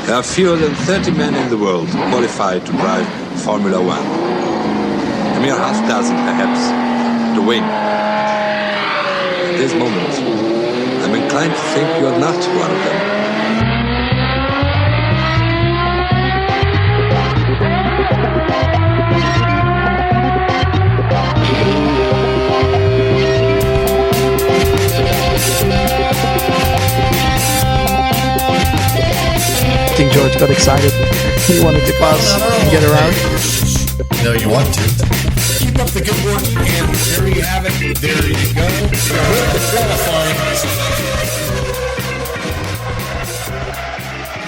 There are fewer than 30 men in the world qualified to drive Formula One. A mere half dozen, perhaps, to win. At this moment, I'm inclined to think you are not one of them. I think George got excited. He wanted to pass and get around. No, you want to. Keep up the good work, and there you have it. There you go.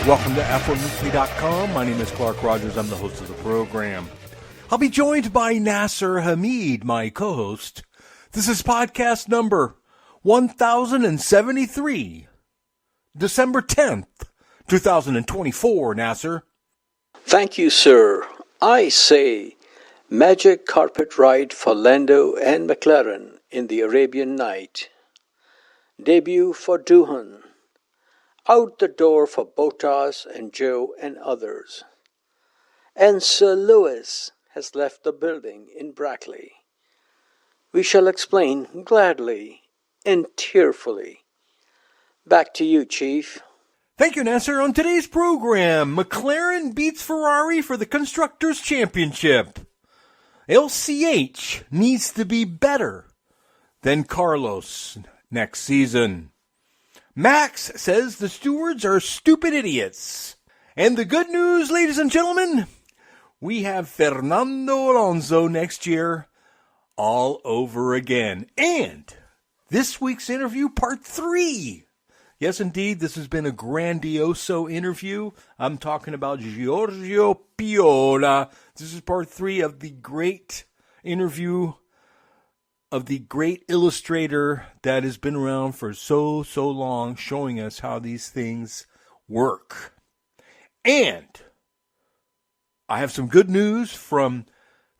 Welcome to F1Weekly.com. My name is Clark Rogers. I'm the host of the program. I'll be joined by Nasir Hamid, my co-host. This is podcast number 1073, December 10th. 2024, Nasir. Thank you, sir. I say magic carpet ride for Lando and McLaren in the Arabian Night. Debut for Doohan. Out the door for Bottas and Joe and others. And Sir Lewis has left the building in Brackley. We shall explain gladly and tearfully. Back to you, Chief. Thank you, Nasir. On today's program, McLaren beats Ferrari for the Constructors Championship. LCH needs to be better than Carlos next season. Max says the stewards are stupid idiots. And the good news, ladies and gentlemen, we have Fernando Alonso next year all over again. And this week's interview, part 3. Yes, indeed, this has been a grandioso interview. I'm talking about Giorgio Piola. This is part 3 of the great interview of the great illustrator that has been around for so long, showing us how these things work. And I have some good news from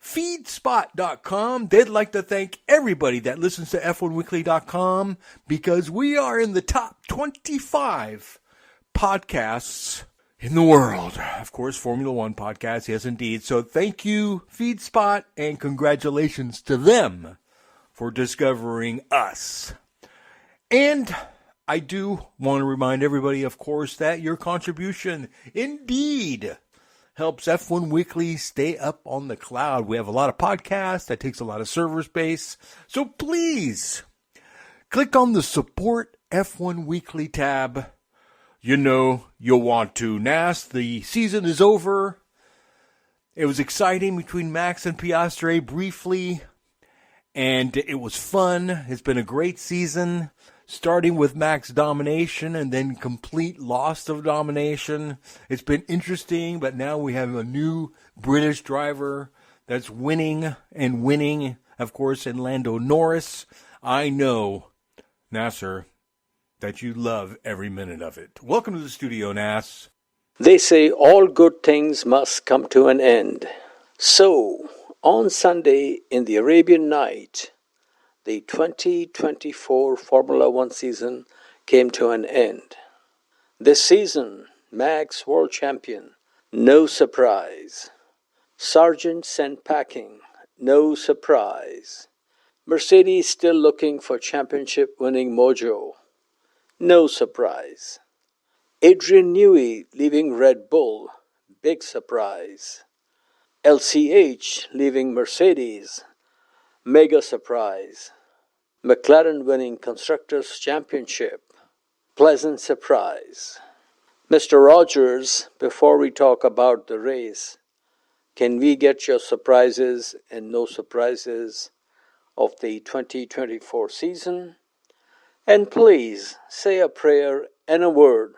Feedspot.com. They'd like to thank everybody that listens to F1Weekly.com because we are in the top 25 podcasts in the world. Of course, Formula One podcast, yes indeed. So thank you, Feedspot, and congratulations to them for discovering us. And I do want to remind everybody, of course, that your contribution indeed helps F1 Weekly stay up on the cloud. We have a lot of podcasts. That takes a lot of server space. So please, click on the Support F1 Weekly tab. You know you'll want to. Nas, the season is over. It was exciting between Max and Piastri briefly, and it was fun. It's been a great season, starting with Max domination and then complete loss of domination. It's been interesting, but now we have a new British driver that's winning, of course, in Lando Norris. I know, Nasir, that you love every minute of it. Welcome to the studio, Nas. They say all good things must come to an end. So, on Sunday in the Arabian Night, the 2024 Formula One season came to an end. This season, Max World Champion, no surprise. Sargent sent packing, no surprise. Mercedes still looking for championship winning mojo, no surprise. Adrian Newey leaving Red Bull, big surprise. LCH leaving Mercedes, mega surprise. McLaren winning Constructors Championship, pleasant surprise. Mr. Rogers, before we talk about the race, can we get your surprises and no surprises of the 2024 season? And please say a prayer and a word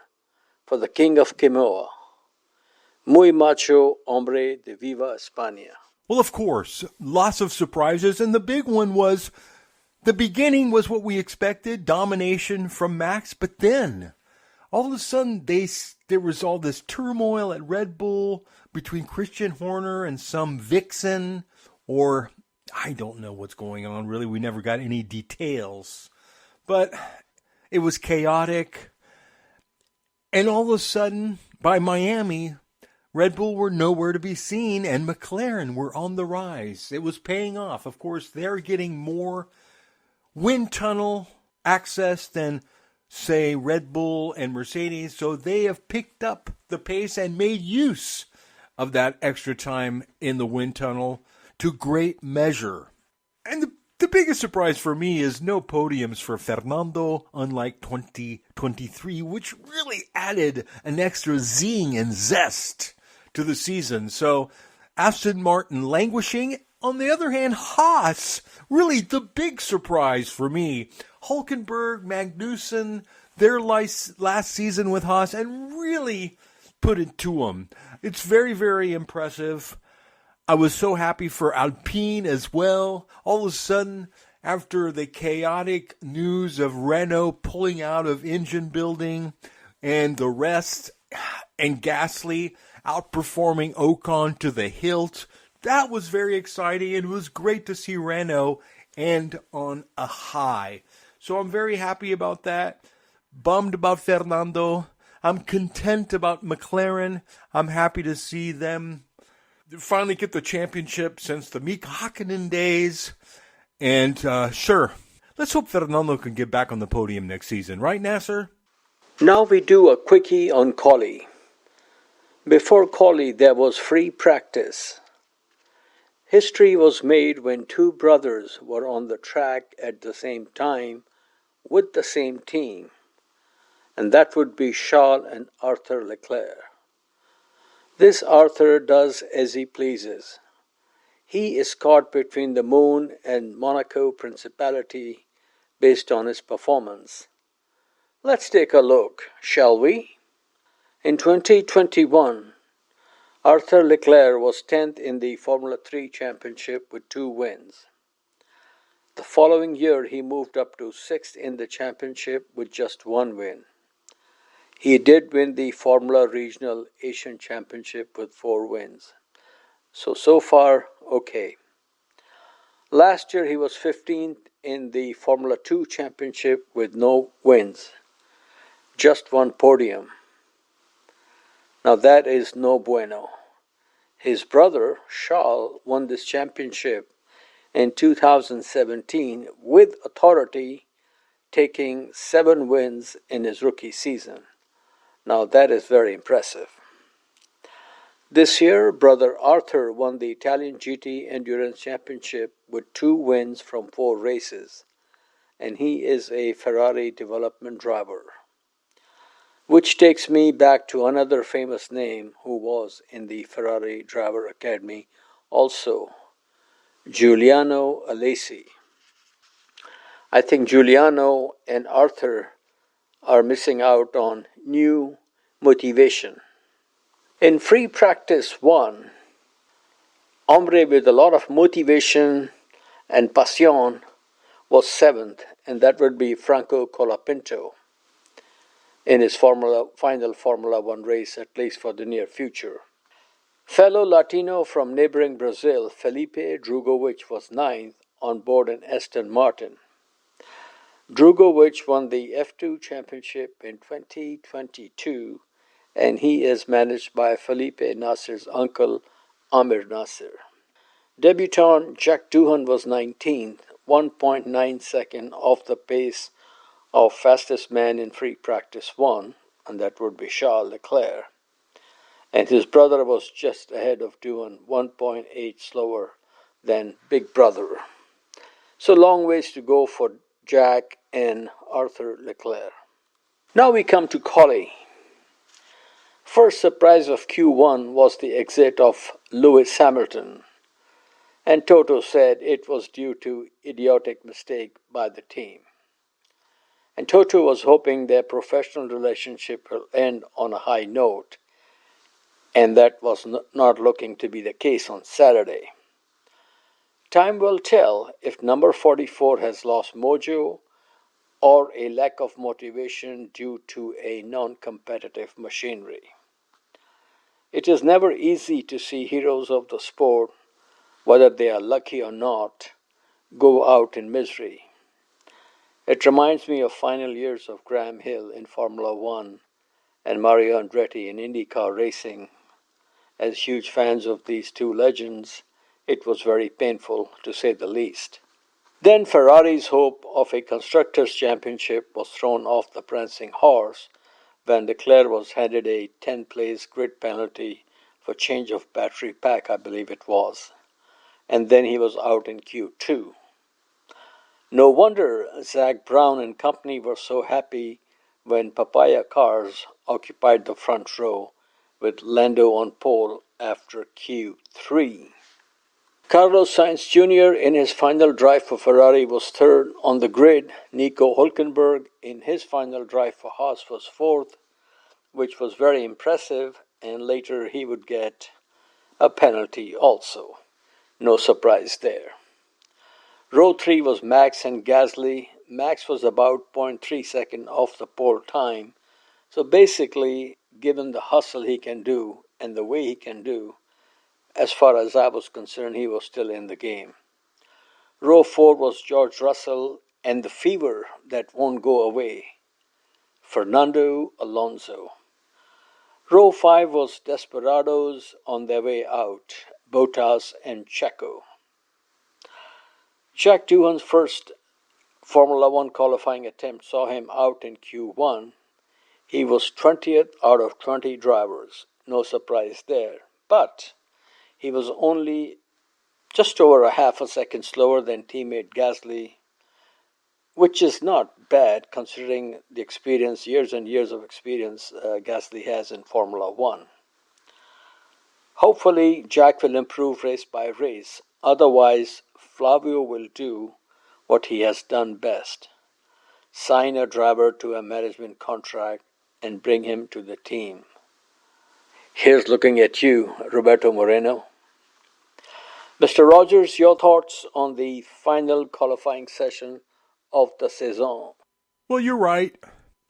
for the King of Quimoa. Muy macho hombre de Viva España. Well, of course, lots of surprises, and the big one was the beginning was what we expected, domination from Max, but then all of a sudden there was all this turmoil at Red Bull between Christian Horner and some vixen, or I don't know what's going on, really. We never got any details, but it was chaotic, and all of a sudden, by Miami, Red Bull were nowhere to be seen, and McLaren were on the rise. It was paying off. Of course, they're getting more wind tunnel access than, say, Red Bull and Mercedes, so they have picked up the pace and made use of that extra time in the wind tunnel to great measure. And the biggest surprise for me is no podiums for Fernando, unlike 2023, which really added an extra zing and zest to the season. So Aston Martin languishing. On the other hand, Haas, really the big surprise for me. Hülkenberg, Magnussen, their last season with Haas, and really put it to them. It's very, very impressive. I was so happy for Alpine as well. All of a sudden, after the chaotic news of Renault pulling out of engine building and the rest, and Gasly outperforming Ocon to the hilt, that was very exciting. It was great to see Renault end on a high. So I'm very happy about that. Bummed about Fernando. I'm content about McLaren. I'm happy to see them finally get the championship since the Mika Hakkinen days. And sure, let's hope Fernando can get back on the podium next season. Right, Nasir? Now we do a quickie on quali. Before quali, there was free practice. History was made when two brothers were on the track at the same time with the same team, and that would be Charles and Arthur Leclerc. This Arthur does as he pleases. He is caught between the moon and Monaco Principality based on his performance. Let's take a look, shall we? In 2021, Arthur Leclerc was 10th in the Formula 3 Championship with 2 wins. The following year, he moved up to 6th in the championship with just 1 win. He did win the Formula Regional Asian Championship with 4 wins. So far, okay. Last year, he was 15th in the Formula 2 Championship with no wins. Just 1 podium. Now that is no bueno. His brother, Charles, won this championship in 2017 with authority, taking 7 wins in his rookie season. Now that is very impressive. This year, brother Arthur won the Italian GT Endurance Championship with 2 wins from 4 races, and he is a Ferrari development driver. Which takes me back to another famous name who was in the Ferrari Driver Academy also, Giuliano Alesi. I think Giuliano and Arthur are missing out on new motivation. In free practice 1, hombre with a lot of motivation and passion was 7th, and that would be Franco Colapinto in his final Formula 1 race, at least for the near future. Fellow Latino from neighboring Brazil, Felipe Drugovich, was 9th on board an Aston Martin. Drugovich won the F2 Championship in 2022, and he is managed by Felipe Nasir's uncle, Amir Nasir. Debutant Jack Doohan was 19th, 1.9 seconds off the pace of fastest man in free practice 1, and that would be Charles Leclerc. And his brother was just ahead of Doohan, 1.8 slower than Big Brother. So long ways to go for Jack and Arthur Leclerc. Now we come to quali. First surprise of Q1 was the exit of Lewis Hamilton, and Toto said it was due to idiotic mistake by the team. And Toto was hoping their professional relationship will end on a high note, and that was not looking to be the case on Saturday. Time will tell if number 44 has lost mojo or a lack of motivation due to a non-competitive machinery. It is never easy to see heroes of the sport, whether they are lucky or not, go out in misery. It reminds me of final years of Graham Hill in Formula 1 and Mario Andretti in IndyCar racing. As huge fans of these two legends, it was very painful, to say the least. Then Ferrari's hope of a Constructors Championship was thrown off the prancing horse when Leclerc was handed a 10-place grid penalty for change of battery pack, I believe it was. And then he was out in Q2. No wonder Zach Brown and company were so happy when Papaya cars occupied the front row with Lando on pole after Q3. Carlos Sainz Jr. in his final drive for Ferrari was third on the grid. Nico Hülkenberg in his final drive for Haas was fourth, which was very impressive, and later he would get a penalty also. No surprise there. Row 3 was Max and Gasly. Max was about 0.3 seconds off the pole time. So basically, given the hustle he can do and the way he can do, as far as I was concerned, he was still in the game. Row 4 was George Russell and the fever that won't go away, Fernando Alonso. Row 5 was Desperados on their way out, Bottas and Checo. Jack Doohan's first Formula One qualifying attempt saw him out in Q1. He was 20th out of 20 drivers, no surprise there. But he was only just over a half a second slower than teammate Gasly, which is not bad considering the experience, years and years of experience Gasly has in Formula One. Hopefully, Jack will improve race by race. Otherwise, Flavio will do what he has done best: sign a driver to a management contract and bring him to the team. Here's looking at you, Roberto Moreno. Mr. Rogers, your thoughts on the final qualifying session of the saison? Well, you're right.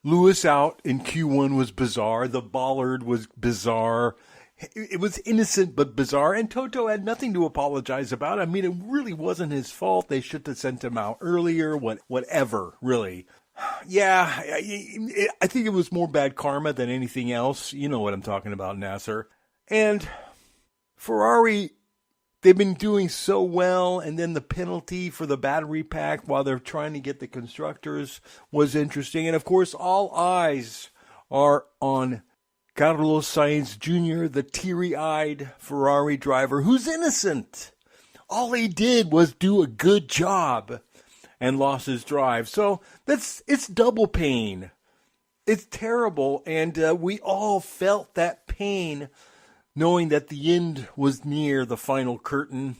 Lewis out in Q1 was bizarre. The bollard was bizarre. It was innocent but bizarre, and Toto had nothing to apologize about. I mean, it really wasn't his fault. They should have sent him out earlier, whatever, really. Yeah, I think it was more bad karma than anything else. You know what I'm talking about, Nasir. And Ferrari, they've been doing so well, and then the penalty for the battery pack while they're trying to get the constructors was interesting. And, of course, all eyes are on Carlos Sainz Jr., the teary-eyed Ferrari driver who's innocent. All he did was do a good job and lost his drive. So it's double pain. It's terrible, and we all felt that pain knowing that the end was near, the final curtain,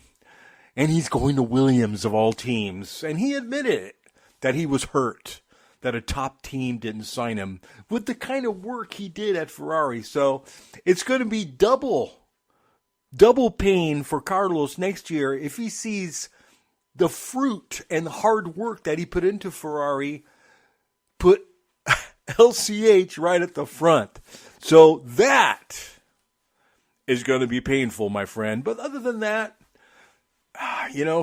and he's going to Williams of all teams. And he admitted it, that he was hurt, that a top team didn't sign him with the kind of work he did at Ferrari. So it's going to be double pain for Carlos next year if he sees the fruit and the hard work that he put into Ferrari put LCH right at the front. So that is going to be painful, my friend. But other than that,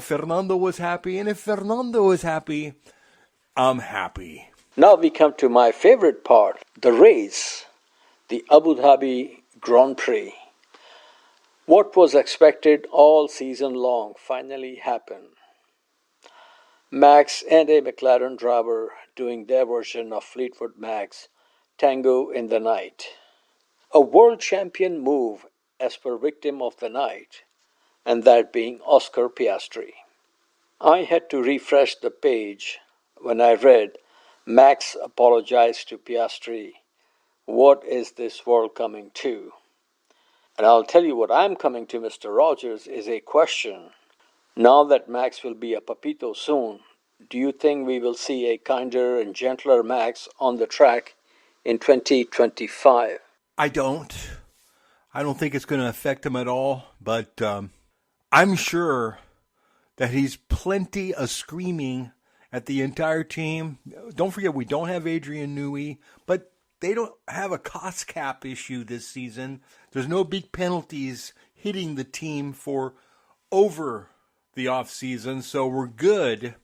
Fernando was happy. And if Fernando is happy, I'm happy. Now we come to my favorite part, the race, the Abu Dhabi Grand Prix. What was expected all season long finally happened. Max and a McLaren driver doing their version of Fleetwood Mac's Tango in the Night. A world champion move as per victim of the night, and that being Oscar Piastri. I had to refresh the page when I read Max apologized to Piastri. What is this world coming to? And I'll tell you what I'm coming to, Mr. Rogers, is a question. Now that Max will be a papito soon, do you think we will see a kinder and gentler Max on the track in 2025? I don't think it's going to affect him at all, but I'm sure that he's plenty of screaming at the entire team. Don't forget, we don't have Adrian Newey, but they don't have a cost cap issue this season. There's no big penalties hitting the team for over the off season, so we're good.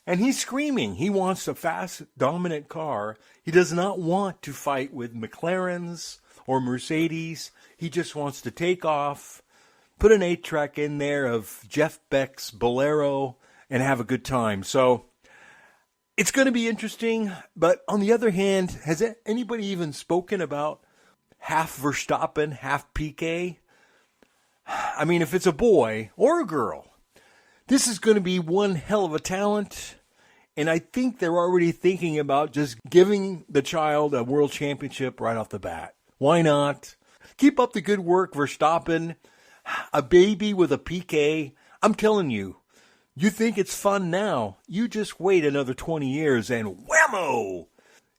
And he's screaming. He wants a fast, dominant car. He does not want to fight with McLarens or Mercedes. He just wants to take off, put an 8-track in there of Jeff Beck's Bolero, and have a good time. So it's going to be interesting. But on the other hand, has anybody even spoken about half Verstappen, half Piquet? I mean, if it's a boy or a girl, this is going to be one hell of a talent, and I think they're already thinking about just giving the child a world championship right off the bat. Why not? Keep up the good work, Verstappen. A baby with a Piquet. I'm telling you, you think it's fun now. You just wait another 20 years and whammo!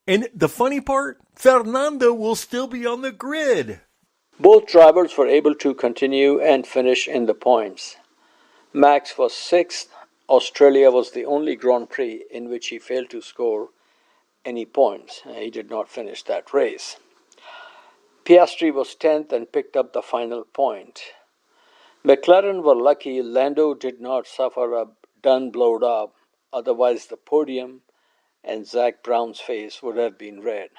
And the funny part, Fernando will still be on the grid. Both drivers were able to continue and finish in the points. Max was 6th. Australia was the only Grand Prix in which he failed to score any points. He did not finish that race. Piastri was 10th and picked up the final point. McLaren were lucky Lando did not suffer a done blowed up, otherwise the podium and Zach Brown's face would have been red.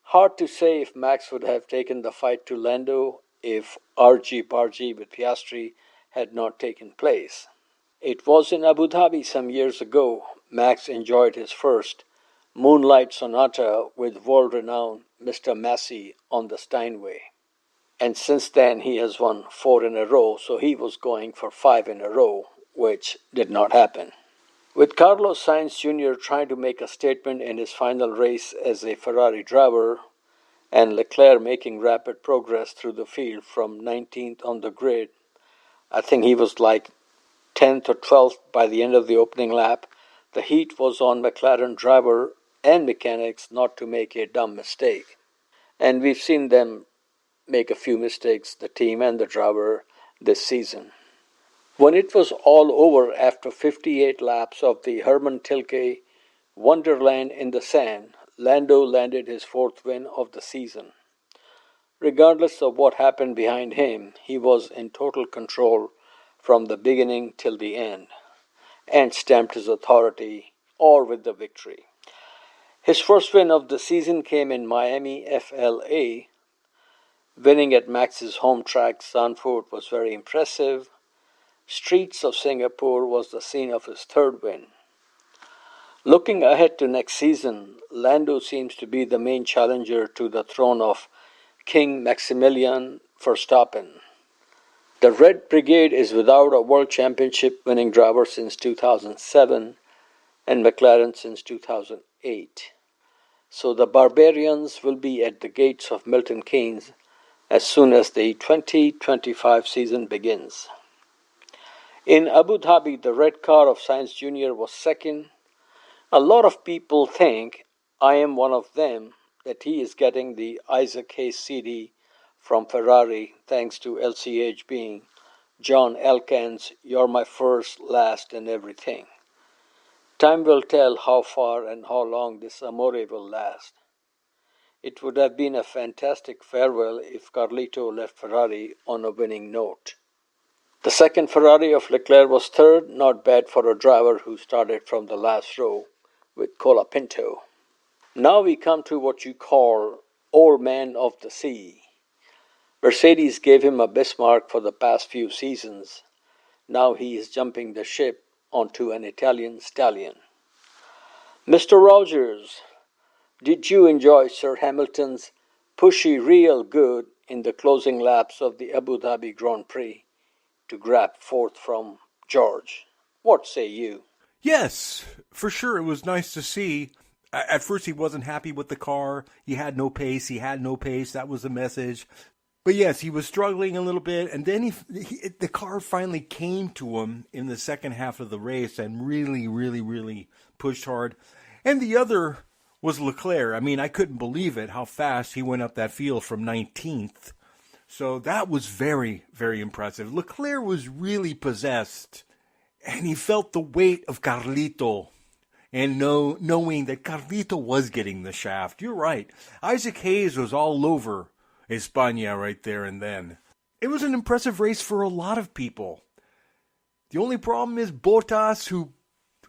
Hard to say if Max would have taken the fight to Lando if argy-bargy with Piastri had not taken place. It was in Abu Dhabi some years ago. Max enjoyed his first Moonlight Sonata with world-renowned Mr. Massey on the Steinway. And since then he has won 4 in a row, so he was going for 5 in a row, which did not happen. With Carlos Sainz Jr. trying to make a statement in his final race as a Ferrari driver, and Leclerc making rapid progress through the field from 19th on the grid, I think he was like 10th or 12th by the end of the opening lap, the heat was on McLaren driver and mechanics not to make a dumb mistake. And we've seen them make a few mistakes, the team and the driver, this season. When it was all over after 58 laps of the Herman Tilke Wonderland in the Sand, Lando landed his 4th win of the season. Regardless of what happened behind him, he was in total control from the beginning till the end, and stamped his authority all with the victory. His first win of the season came in Miami FLA. Winning at Max's home track, Zandvoort, was very impressive. Streets of Singapore was the scene of his 3rd win. Looking ahead to next season, Lando seems to be the main challenger to the throne of King Maximilian Verstappen. The Red Brigade is without a World Championship winning driver since 2007 and McLaren since 2008. So the Barbarians will be at the gates of Milton Keynes as soon as the 2025 season begins. In Abu Dhabi, the red car of Sainz Jr. was 2nd. A lot of people think, I am one of them, that he is getting the Isaac Hayes CD from Ferrari thanks to LCH being John Elkann's You're My First, Last and Everything. Time will tell how far and how long this amore will last. It would have been a fantastic farewell if Carlito left Ferrari on a winning note. The second Ferrari of Leclerc was 3rd, not bad for a driver who started from the last row with Colapinto. Now we come to what you call Old Man of the Sea. Mercedes gave him a Bismarck for the past few seasons. Now he is jumping the ship onto an Italian stallion. Mr. Rogers, did you enjoy Sir Hamilton's pushy real good in the closing laps of the Abu Dhabi Grand Prix to grab 4th from George? What say you? Yes, for sure. It was nice to see. At first, he wasn't happy with the car. He had no pace. That was the message. But yes, he was struggling a little bit. And then the car finally came to him in the second half of the race and really pushed hard. And the other was Leclerc. I mean, I couldn't believe it, how fast he went up that field from 19th. So that was very, very impressive. Leclerc was really possessed. And he felt the weight of Carlito. And knowing that Carlito was getting the shaft. You're right. Isaac Hayes was all over España right there and then. It was an impressive race for a lot of people. The only problem is Bottas, who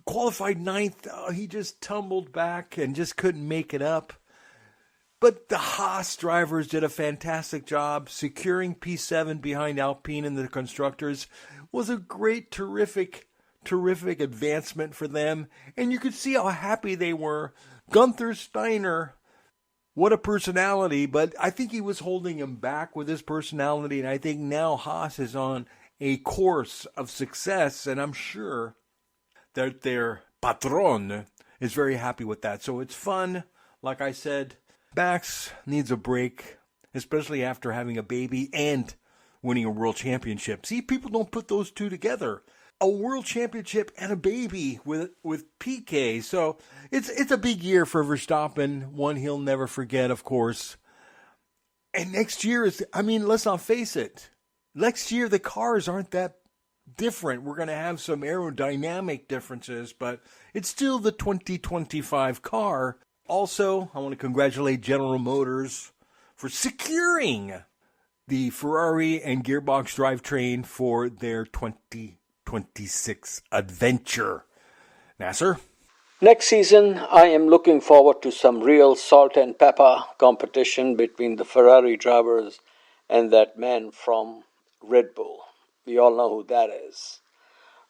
qualified ninth. He just tumbled back and just couldn't make it up. But the Haas drivers did a fantastic job. Securing P7 behind Alpine in the Constructors was a great, terrific advancement for them. And you could see how happy they were. Gunther Steiner, what a personality, but I think he was holding him back with his personality. And I think now Haas is on a course of success, and I'm sure that their patron is very happy with that. So it's fun. Like I said, Max needs a break, especially after having a baby and winning a world championship. See, people don't put those two together. A world championship and a baby with PK. So it's a big year for Verstappen, one he'll never forget, of course. And next year let's not face it. Next year the cars aren't that different. We're going to have some aerodynamic differences, but it's still the 2025 car. Also, I want to congratulate General Motors for securing the Ferrari and gearbox drivetrain for their 2026 adventure. Nasir? Next season, I am looking forward to some real salt and pepper competition between the Ferrari drivers and that man from Red Bull. We all know who that is.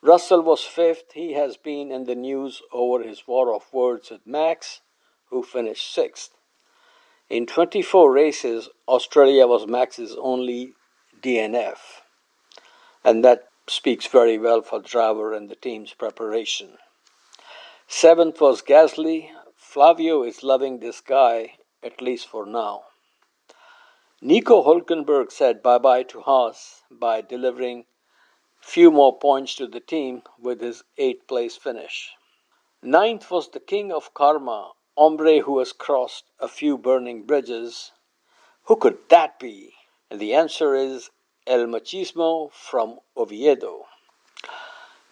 Russell was fifth. He has been in the news over his war of words with Max, who finished sixth. In 24 races, Australia was Max's only DNF. And that speaks very well for the driver and the team's preparation. Seventh was Gasly. Flavio is loving this guy, at least for now. Nico Hülkenberg said bye-bye to Haas by delivering few more points to the team with his 8th place finish. Ninth was the king of karma, hombre who has crossed a few burning bridges. Who could that be? And the answer is El Machismo from Oviedo.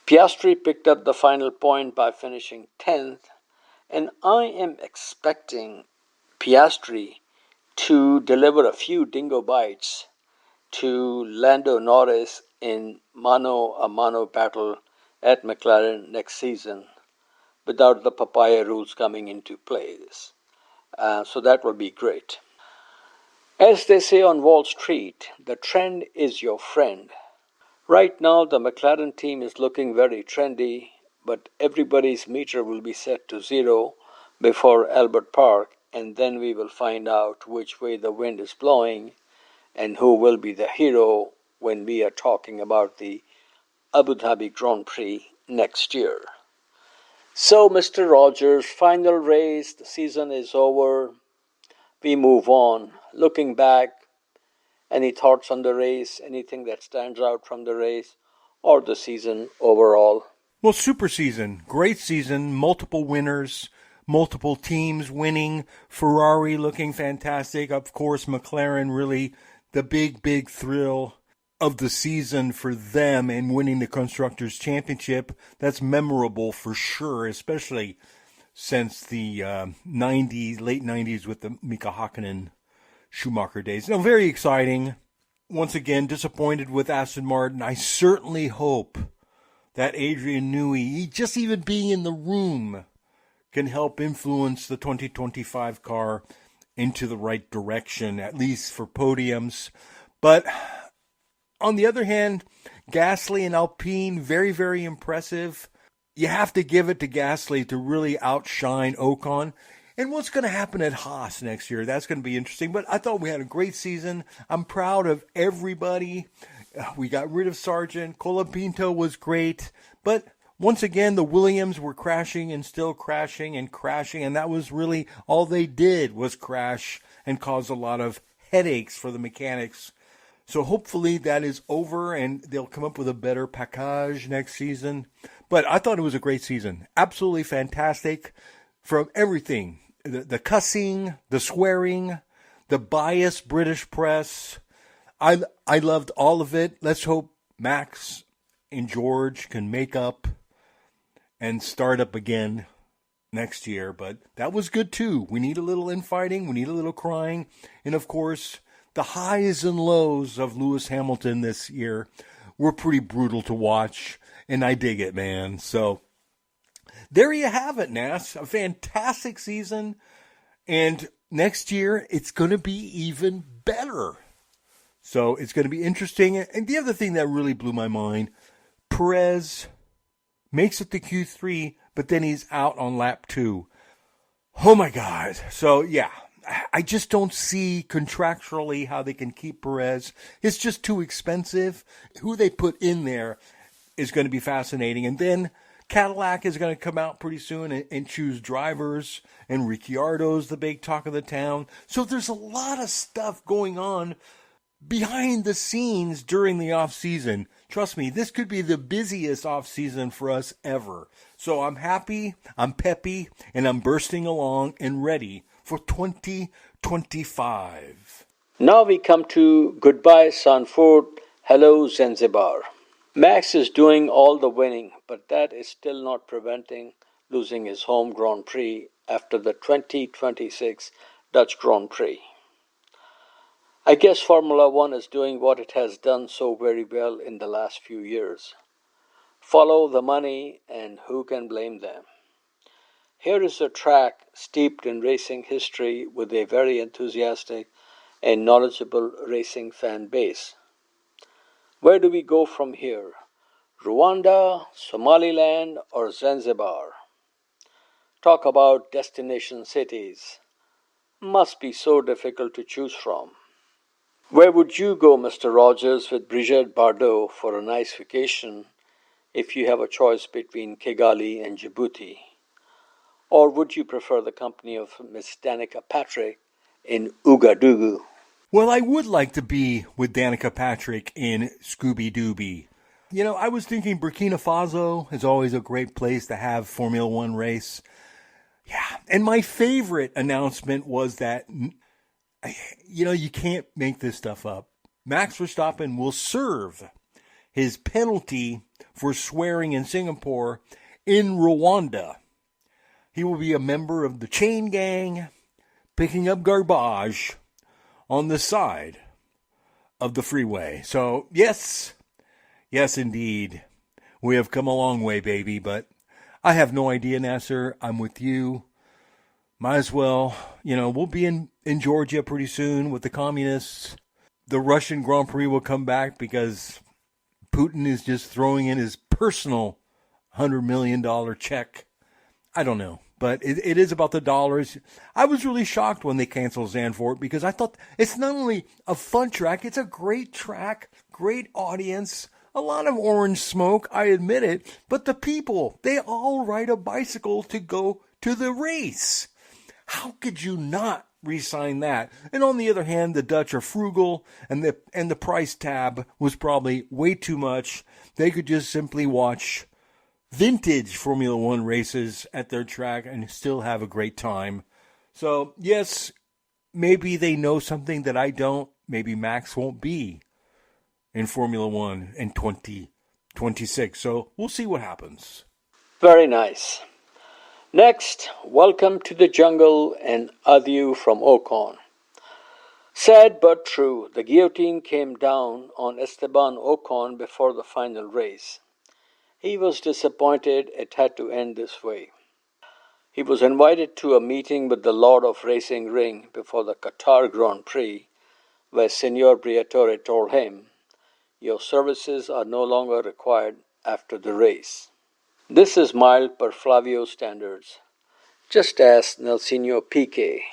Piastri picked up the final point by finishing 10th, and I am expecting Piastri to deliver a few dingo bites to Lando Norris in mano-a-mano battle at McLaren next season without the papaya rules coming into place. So that will be great. As they say on Wall Street, the trend is your friend. Right now, the McLaren team is looking very trendy, but everybody's meter will be set to 0 before Albert Park, and then we will find out which way the wind is blowing and who will be the hero when we are talking about the Abu Dhabi Grand Prix next year. So, Mr. Rogers, final race, the season is over. We move on. Looking back, any thoughts on the race, anything that stands out from the race or the season overall? Well, super season, great season, multiple winners, multiple teams winning, Ferrari looking fantastic. Of course, McLaren really the big thrill of the season for them and winning the Constructors Championship. That's memorable for sure, especially since the late 90s with the Mika Hakkinen Schumacher days. Now, very exciting. Once again, disappointed with Aston Martin. I certainly hope that Adrian Newey, just even being in the room, can help influence the 2025 car into the right direction, at least for podiums. But on the other hand, Gasly and Alpine, very, very impressive. You have to give it to Gasly to really outshine Ocon. And what's going to happen at Haas next year? That's going to be interesting. But I thought we had a great season. I'm proud of everybody. We got rid of Sargent. Colapinto was great. But once again, the Williams were crashing and still crashing. And that was really all they did was crash and cause a lot of headaches for the mechanics. So hopefully that is over and they'll come up with a better package next season. But I thought it was a great season. Absolutely fantastic from everything. The cussing, the swearing, the biased British press. I loved all of it. Let's hope Max and George can make up and start up again next year. But that was good too. We need a little infighting. We need a little crying. And of course, the highs and lows of Lewis Hamilton this year were pretty brutal to watch. And I dig it, man. So there you have it, Nas. A fantastic season. And next year, it's going to be even better. So it's going to be interesting. And the other thing that really blew my mind, Perez makes it to Q3, but then he's out on lap 2. Oh my God. So yeah, I just don't see contractually how they can keep Perez. It's just too expensive. Who they put in there is going to be fascinating. And then Cadillac is going to come out pretty soon and choose drivers. And Ricciardo's the big talk of the town. So there's a lot of stuff going on behind the scenes during the off season. Trust me, this could be the busiest off season for us ever. So I'm happy, I'm peppy, and I'm bursting along and ready for 2025. Now we come to Goodbye Sanford, Hello Zanzibar. Max is doing all the winning, but that is still not preventing losing his home Grand Prix after the 2026 Dutch Grand Prix. I guess Formula One is doing what it has done so very well in the last few years. Follow the money, and who can blame them? Here is a track steeped in racing history with a very enthusiastic and knowledgeable racing fan base. Where do we go from here? Rwanda, Somaliland, or Zanzibar? Talk about destination cities. Must be so difficult to choose from. Where would you go, Mr. Rogers, with Brigitte Bardot for a nice vacation if you have a choice between Kigali and Djibouti? Or would you prefer the company of Miss Danica Patrick in Ouagadougou? Well, I would like to be with Danica Patrick in Scooby Dooby. You know, I was thinking Burkina Faso is always a great place to have Formula One race. Yeah, and my favorite announcement was that, you know, you can't make this stuff up. Max Verstappen will serve his penalty for swearing in Singapore in Rwanda. He will be a member of the chain gang picking up garbage on the side of the freeway. So, yes, indeed. We have come a long way, baby, but I have no idea, Nasir. I'm with you. Might as well, you know, we'll be in Georgia pretty soon with the communists. The Russian Grand Prix will come back because Putin is just throwing in his personal $100 million check. I don't know, but it is about the dollars. I was really shocked when they canceled Zandvoort because I thought it's not only a fun track, it's a great track, great audience, a lot of orange smoke, I admit it, but the people, they all ride a bicycle to go to the race. How could you not re-sign that? And on the other hand, the Dutch are frugal, and the price tab was probably way too much. They could just simply watch vintage Formula One races at their track and still have a great time. So, yes, maybe they know something that I don't. Maybe Max won't be in Formula One in 2026. So, we'll see what happens. Very nice. Next, welcome to the jungle and adieu from Ocon. Sad but true, the guillotine came down on Esteban Ocon before the final race. He was disappointed it had to end this way. He was invited to a meeting with the Lord of Racing Ring before the Qatar Grand Prix, where Senor Briatore told him, "Your services are no longer required after the race." This is mild per Flavio standards. Just ask Nelsinho Piquet.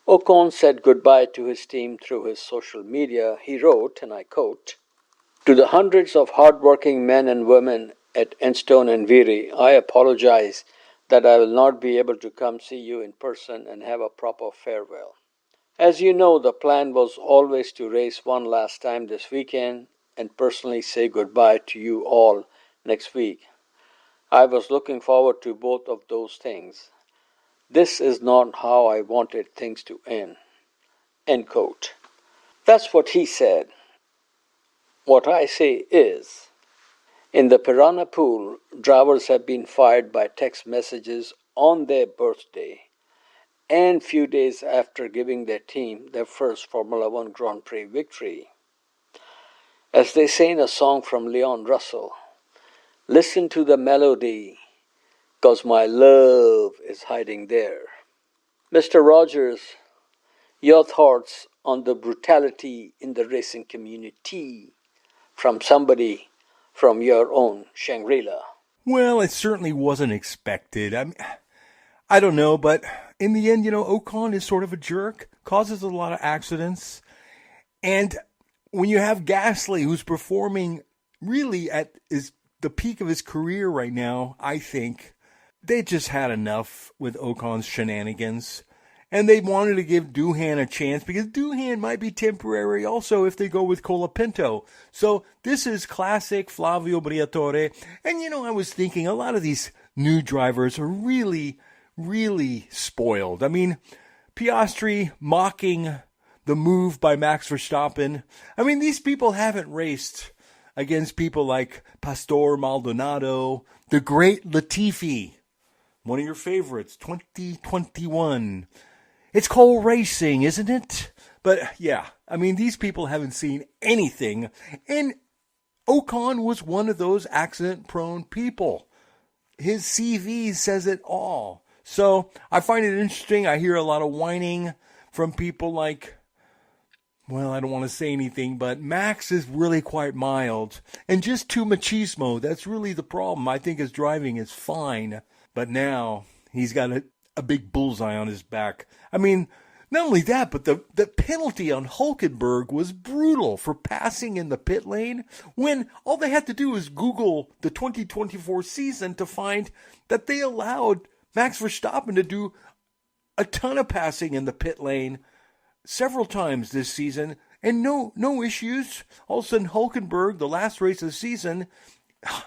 Ocon said goodbye to his team through his social media. He wrote, and I quote, "To the hundreds of hard-working men and women at Enstone and Viry, I apologize that I will not be able to come see you in person and have a proper farewell. As you know, the plan was always to race one last time this weekend and personally say goodbye to you all next week. I was looking forward to both of those things. This is not how I wanted things to end." End quote. That's what he said. What I say is, in the Piranha Pool, drivers have been fired by text messages on their birthday and few days after giving their team their first Formula One Grand Prix victory. As they say in a song from Leon Russell, listen to the melody, because my love is hiding there. Mr. Rogers, your thoughts on the brutality in the racing community from somebody from your own Shangri-La? Well, it certainly wasn't expected. I don't know, but in the end, Ocon is sort of a jerk, causes a lot of accidents. And when you have Gasly, who's performing really at the peak of his career right now, I think they just had enough with Ocon's shenanigans. And they wanted to give Doohan a chance because Doohan might be temporary also if they go with Colapinto. So this is classic Flavio Briatore. And, I was thinking a lot of these new drivers are really, really spoiled. I mean, Piastri mocking the move by Max Verstappen. I mean, these people haven't raced against people like Pastor Maldonado, the great Latifi, one of your favorites, 2021. It's called racing, isn't it? But yeah, I mean, these people haven't seen anything. And Ocon was one of those accident-prone people. His CV says it all. So I find it interesting. I hear a lot of whining from people like, well, I don't want to say anything, but Max is really quite mild and just too machismo. That's really the problem. I think his driving is fine, but now he's got a big bullseye on his back. I mean, not only that, but the penalty on Hülkenberg was brutal for passing in the pit lane when all they had to do was Google the 2024 season to find that they allowed Max Verstappen to do a ton of passing in the pit lane several times this season, and no issues. All of a sudden, Hülkenberg, the last race of the season,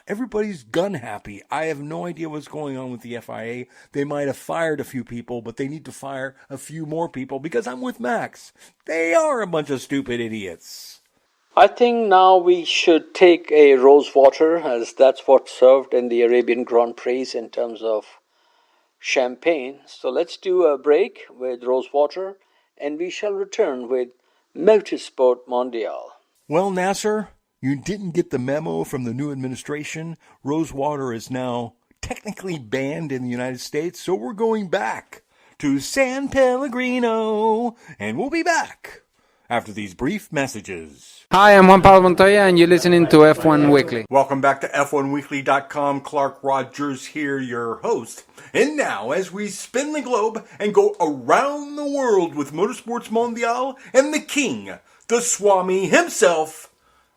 everybody's gun happy. I have no idea what's going on with the FIA. They might have fired a few people, but they need to fire a few more people because I'm with Max. They are a bunch of stupid idiots. I think now we should take a rose water, as that's what's served in the Arabian Grand Prix in terms of champagne. So let's do a break with rose water, and we shall return with Motorsports Mondial. Well, Nasir, you didn't get the memo from the new administration. Rosewater is now technically banned in the United States, so we're going back to San Pellegrino, and we'll be back after these brief messages. Hi, I'm Juan Pablo Montoya, and you're listening to F1 Weekly. Welcome back to F1Weekly.com. Clark Rogers here, your host. And now, as we spin the globe and go around the world with Motorsports Mondial and the king, the Swami himself,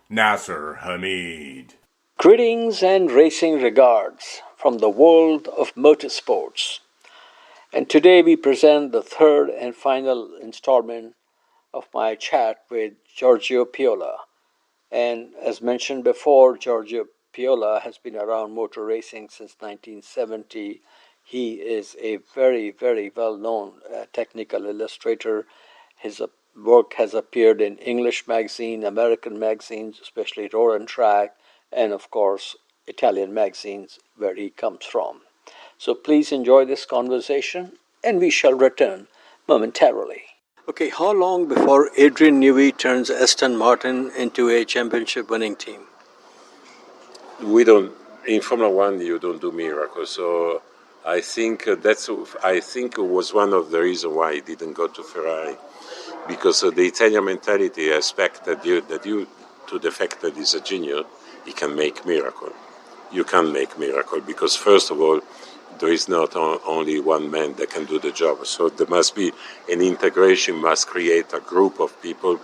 Nasir Hamid. Greetings and racing regards from the world of motorsports. And today we present the third and final installment of my chat with Giorgio Piola. And as mentioned before, Giorgio Piola has been around motor racing since 1970. He is a very, very well-known technical illustrator. His work has appeared in English magazine, American magazines, especially Roar and Track, and of course, Italian magazines where he comes from. So please enjoy this conversation, and we shall return momentarily. Okay, how long before Adrian Newey turns Aston Martin into a championship-winning team? We don't, in Formula One, you don't do miracles. So I think it was one of the reasons why he didn't go to Ferrari, because the Italian mentality expected you to the fact that he's a genius, he can make miracle. You can't make miracle because first of all, there is not only one man that can do the job. So there must be an integration, must create a group of people.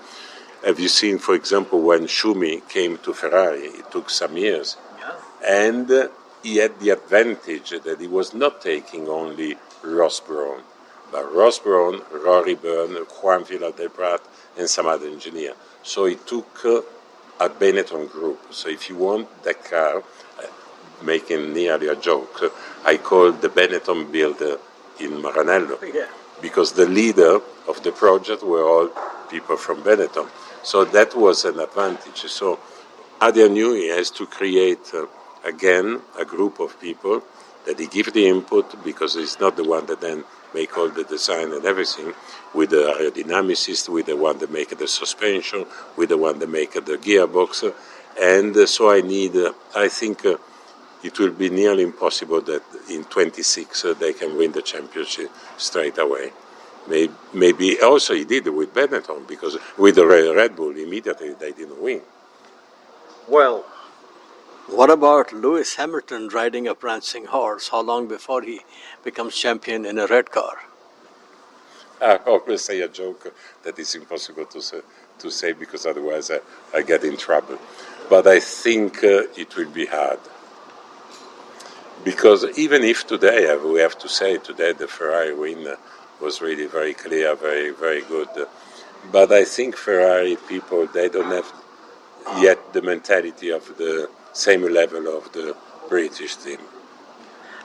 Have you seen, for example, when Schumi came to Ferrari, it took some years. Yeah. And he had the advantage that he was not taking only Ross Brawn, but Ross Brawn, Rory Byrne, Juan Villadeprat, and some other engineer. So he took a Benetton group. So if you want that car, making nearly a joke, I called the Benetton builder in Maranello, because the leader of the project were all people from Benetton. So that was an advantage. So Adrian Newey has to create, again, a group of people that he give the input, because he's not the one that then make all the design and everything, with the aerodynamicist, with the one that make the suspension, with the one that make the gearbox. And so I need, I think, it will be nearly impossible that in 26 they can win the championship straight away. Maybe also he did with Benetton, because with the Red Bull immediately they didn't win. Well, what about Lewis Hamilton riding a prancing horse? How long before he becomes champion in a red car? I always say a joke that is impossible to say because otherwise I get in trouble. But I think it will be hard. Because even if today, we have to say today the Ferrari win was really very clear, very, very good. But I think Ferrari people, they don't have yet the mentality of the same level of the British team.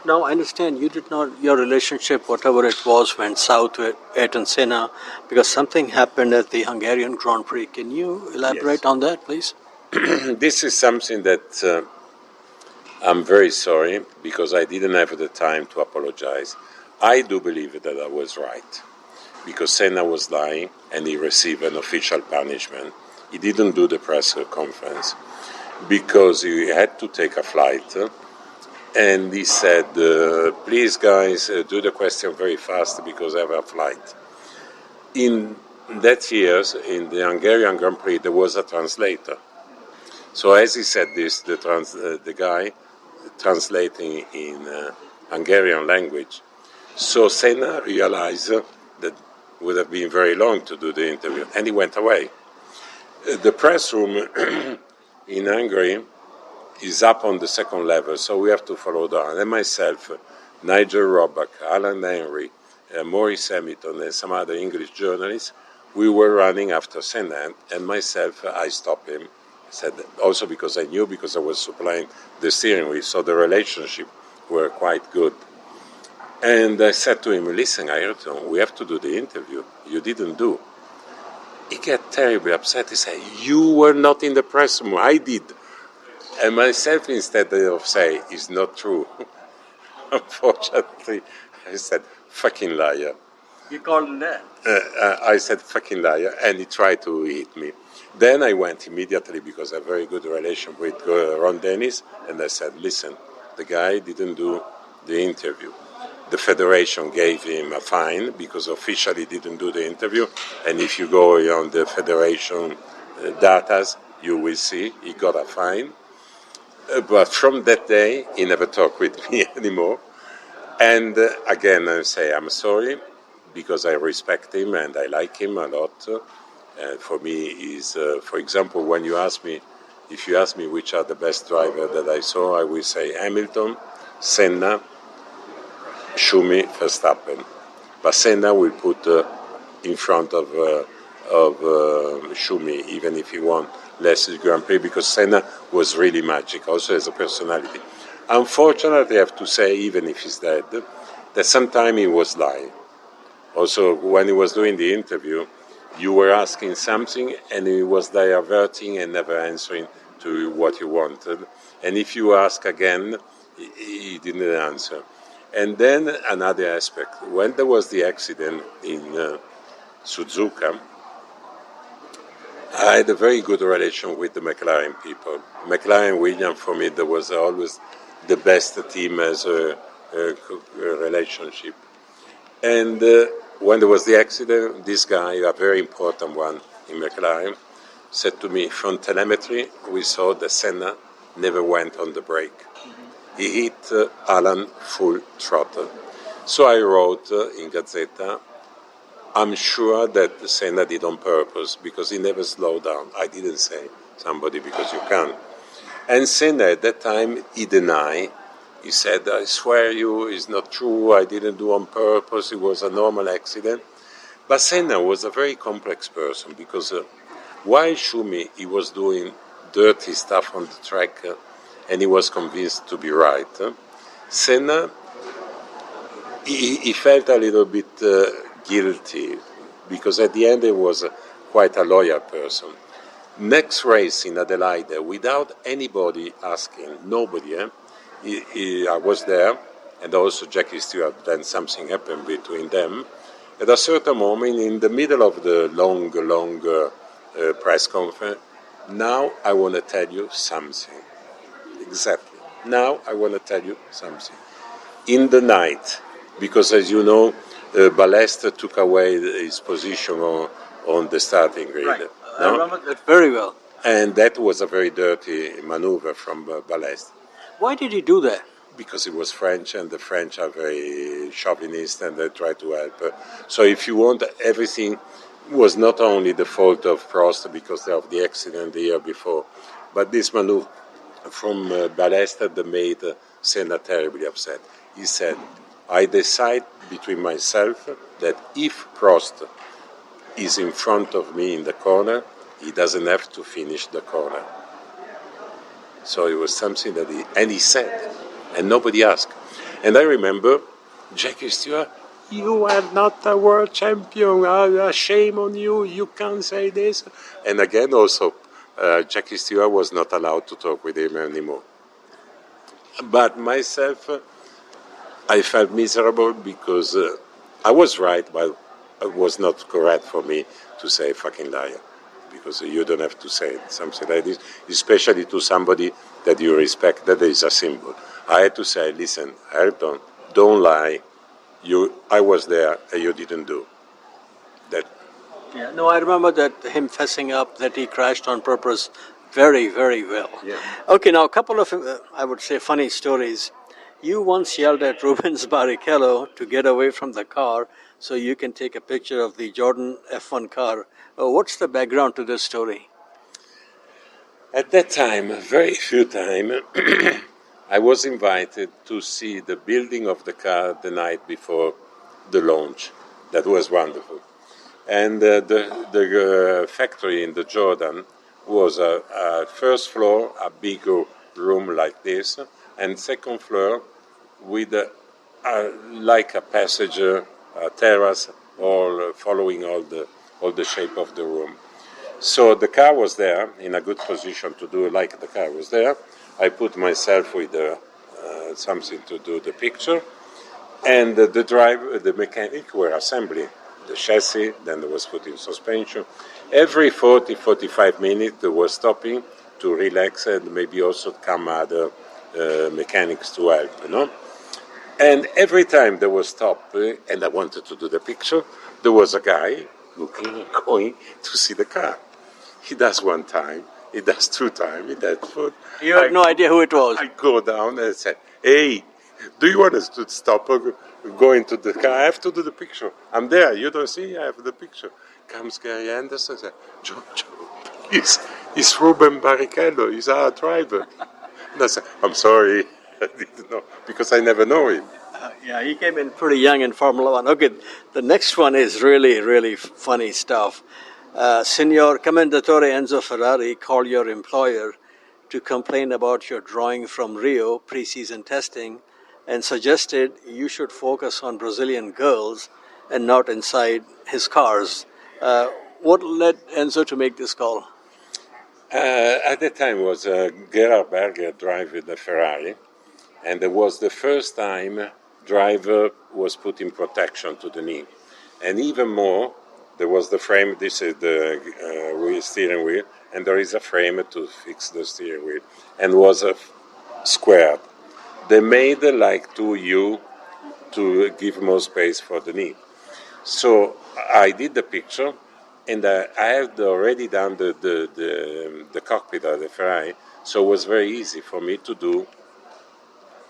Now, I understand you did not, your relationship, whatever it was, went south with Ayrton Senna because something happened at the Hungarian Grand Prix. Can you elaborate on that, please? This is something that I'm very sorry because I didn't have the time to apologize. I do believe that I was right because Senna was lying and he received an official punishment. He didn't do the press conference because he had to take a flight. And he said, please guys, do the question very fast because I have a flight. In that year, in the Hungarian Grand Prix, there was a translator. So as he said this, the guy translating in Hungarian language. So Senna realized that it would have been very long to do the interview, and he went away. The press room in Hungary is up on the second level, so we have to follow down. And myself, Nigel Roebuck, Alan Henry, Maurice Hamilton, and some other English journalists, we were running after Senna, and myself, I stopped him. I said, also because I knew, because I was supplying the steering wheel, so the relationship were quite good. And I said to him, listen, Ayrton, we have to do the interview. You didn't do. He got terribly upset. He said, you were not in the press room. I did. And myself, instead of saying, it's not true, unfortunately, I said, fucking liar. You called him that? I said, fucking liar, and he tried to hit me. Then I went immediately, because I have a very good relation with Ron Dennis, and I said, listen, the guy didn't do the interview. The federation gave him a fine, because officially didn't do the interview, and if you go on the federation data, you will see he got a fine. But from that day, he never talked with me anymore. And again, I say I'm sorry, because I respect him and I like him a lot. For me, is for example, when you ask me, if you ask me which are the best drivers that I saw, I will say Hamilton, Senna, Schumi, Verstappen. But Senna will put in front of Schumi, even if he won less Grand Prix, because Senna was really magic, also as a personality. Unfortunately, I have to say, even if he's dead, that sometimes he was lying. Also, when he was doing the interview, you were asking something and he was diverting and never answering to what you wanted. And if you ask again, he didn't answer. And then another aspect, when there was the accident in Suzuka, I had a very good relation with the McLaren people. McLaren Williams, for me, there was always the best team as a relationship. And when there was the accident, this guy, a very important one in McLaren, said to me, from telemetry, we saw that Senna never went on the brake. Mm-hmm. He hit Alan full throttle. So I wrote in Gazzetta, I'm sure that Senna did on purpose because he never slowed down. I didn't say somebody because you can't. And Senna at that time, he denied. He said, I swear you, it's not true, I didn't do on purpose, it was a normal accident. But Senna was a very complex person because while Schumi, he was doing dirty stuff on the track and he was convinced to be right, Senna, he felt a little bit guilty because at the end he was quite a loyal person. Next race in Adelaide, without anybody asking, nobody, I was there, and also Jackie Stewart, then something happened between them. At a certain moment, in the middle of the long press conference, now I want to tell you something. Exactly. Now I want to tell you something. In the night, because as you know, Ballester took away his position on the starting grid. Right. No? I remember that very well. And that was a very dirty maneuver from Ballester. Why did he do that? Because he was French, and the French are very chauvinist, and they try to help. So if you want, everything was not only the fault of Prost because of the accident the year before, but this maneuver from Ballester that made Senna terribly upset. He said, I decide between myself that if Prost is in front of me in the corner, he doesn't have to finish the corner. So it was something that he said, and nobody asked. And I remember Jackie Stewart, you are not a world champion, shame on you, you can't say this. And again also, Jackie Stewart was not allowed to talk with him anymore. But myself, I felt miserable because I was right, but it was not correct for me to say fucking liar. Because you don't have to say something like this, especially to somebody that you respect, that is a symbol. I had to say, listen, Ayrton, don't lie. I was there and you didn't do that. Yeah, no, I remember that him fessing up that he crashed on purpose very, very well. Yeah. Okay, now a couple of, I would say, funny stories. You once yelled at Rubens Barrichello to get away from the car so you can take a picture of the Jordan F1 car. What's the background to this story? At that time, very few time, I was invited to see the building of the car the night before the launch. That was wonderful. And the factory in the Jordan was a first floor, a big room like this, and second floor with like a passage, a terrace, all following all the shape of the room. So the car was there in a good position to do like the car was there. I put myself with something to do the picture, and the mechanic were assembling the chassis. Then there was putting suspension. Every 40-45 minutes they were stopping to relax and maybe also come other mechanics to help, you know. And every time they were stopped and I wanted to do the picture, there was a guy looking, going to see the car. He does one time, he does two times, he does four. You had no idea who it was. I go down and say, hey, do you want us to stop or go into the car? I have to do the picture. I'm there, you don't see, I have the picture. Comes Gary Anderson and says, Giorgio, it's Ruben Barrichello, he's our driver. And I said, I'm sorry, I didn't know, because I never know him. Yeah, he came in pretty young in Formula One. Okay, the next one is really, really funny stuff. Signor Commendatore Enzo Ferrari called your employer to complain about your drawing from Rio pre-season testing and suggested you should focus on Brazilian girls and not inside his cars. What led Enzo to make this call? At the time was Gerhard Berger driving the Ferrari, and it was the first time driver was put in protection to the knee. And even more, there was the frame, this is the steering wheel, and there is a frame to fix the steering wheel, and was squared. They made like 2U to give more space for the knee. So I did the picture, and I had already done the cockpit of the Ferrari, so it was very easy for me to do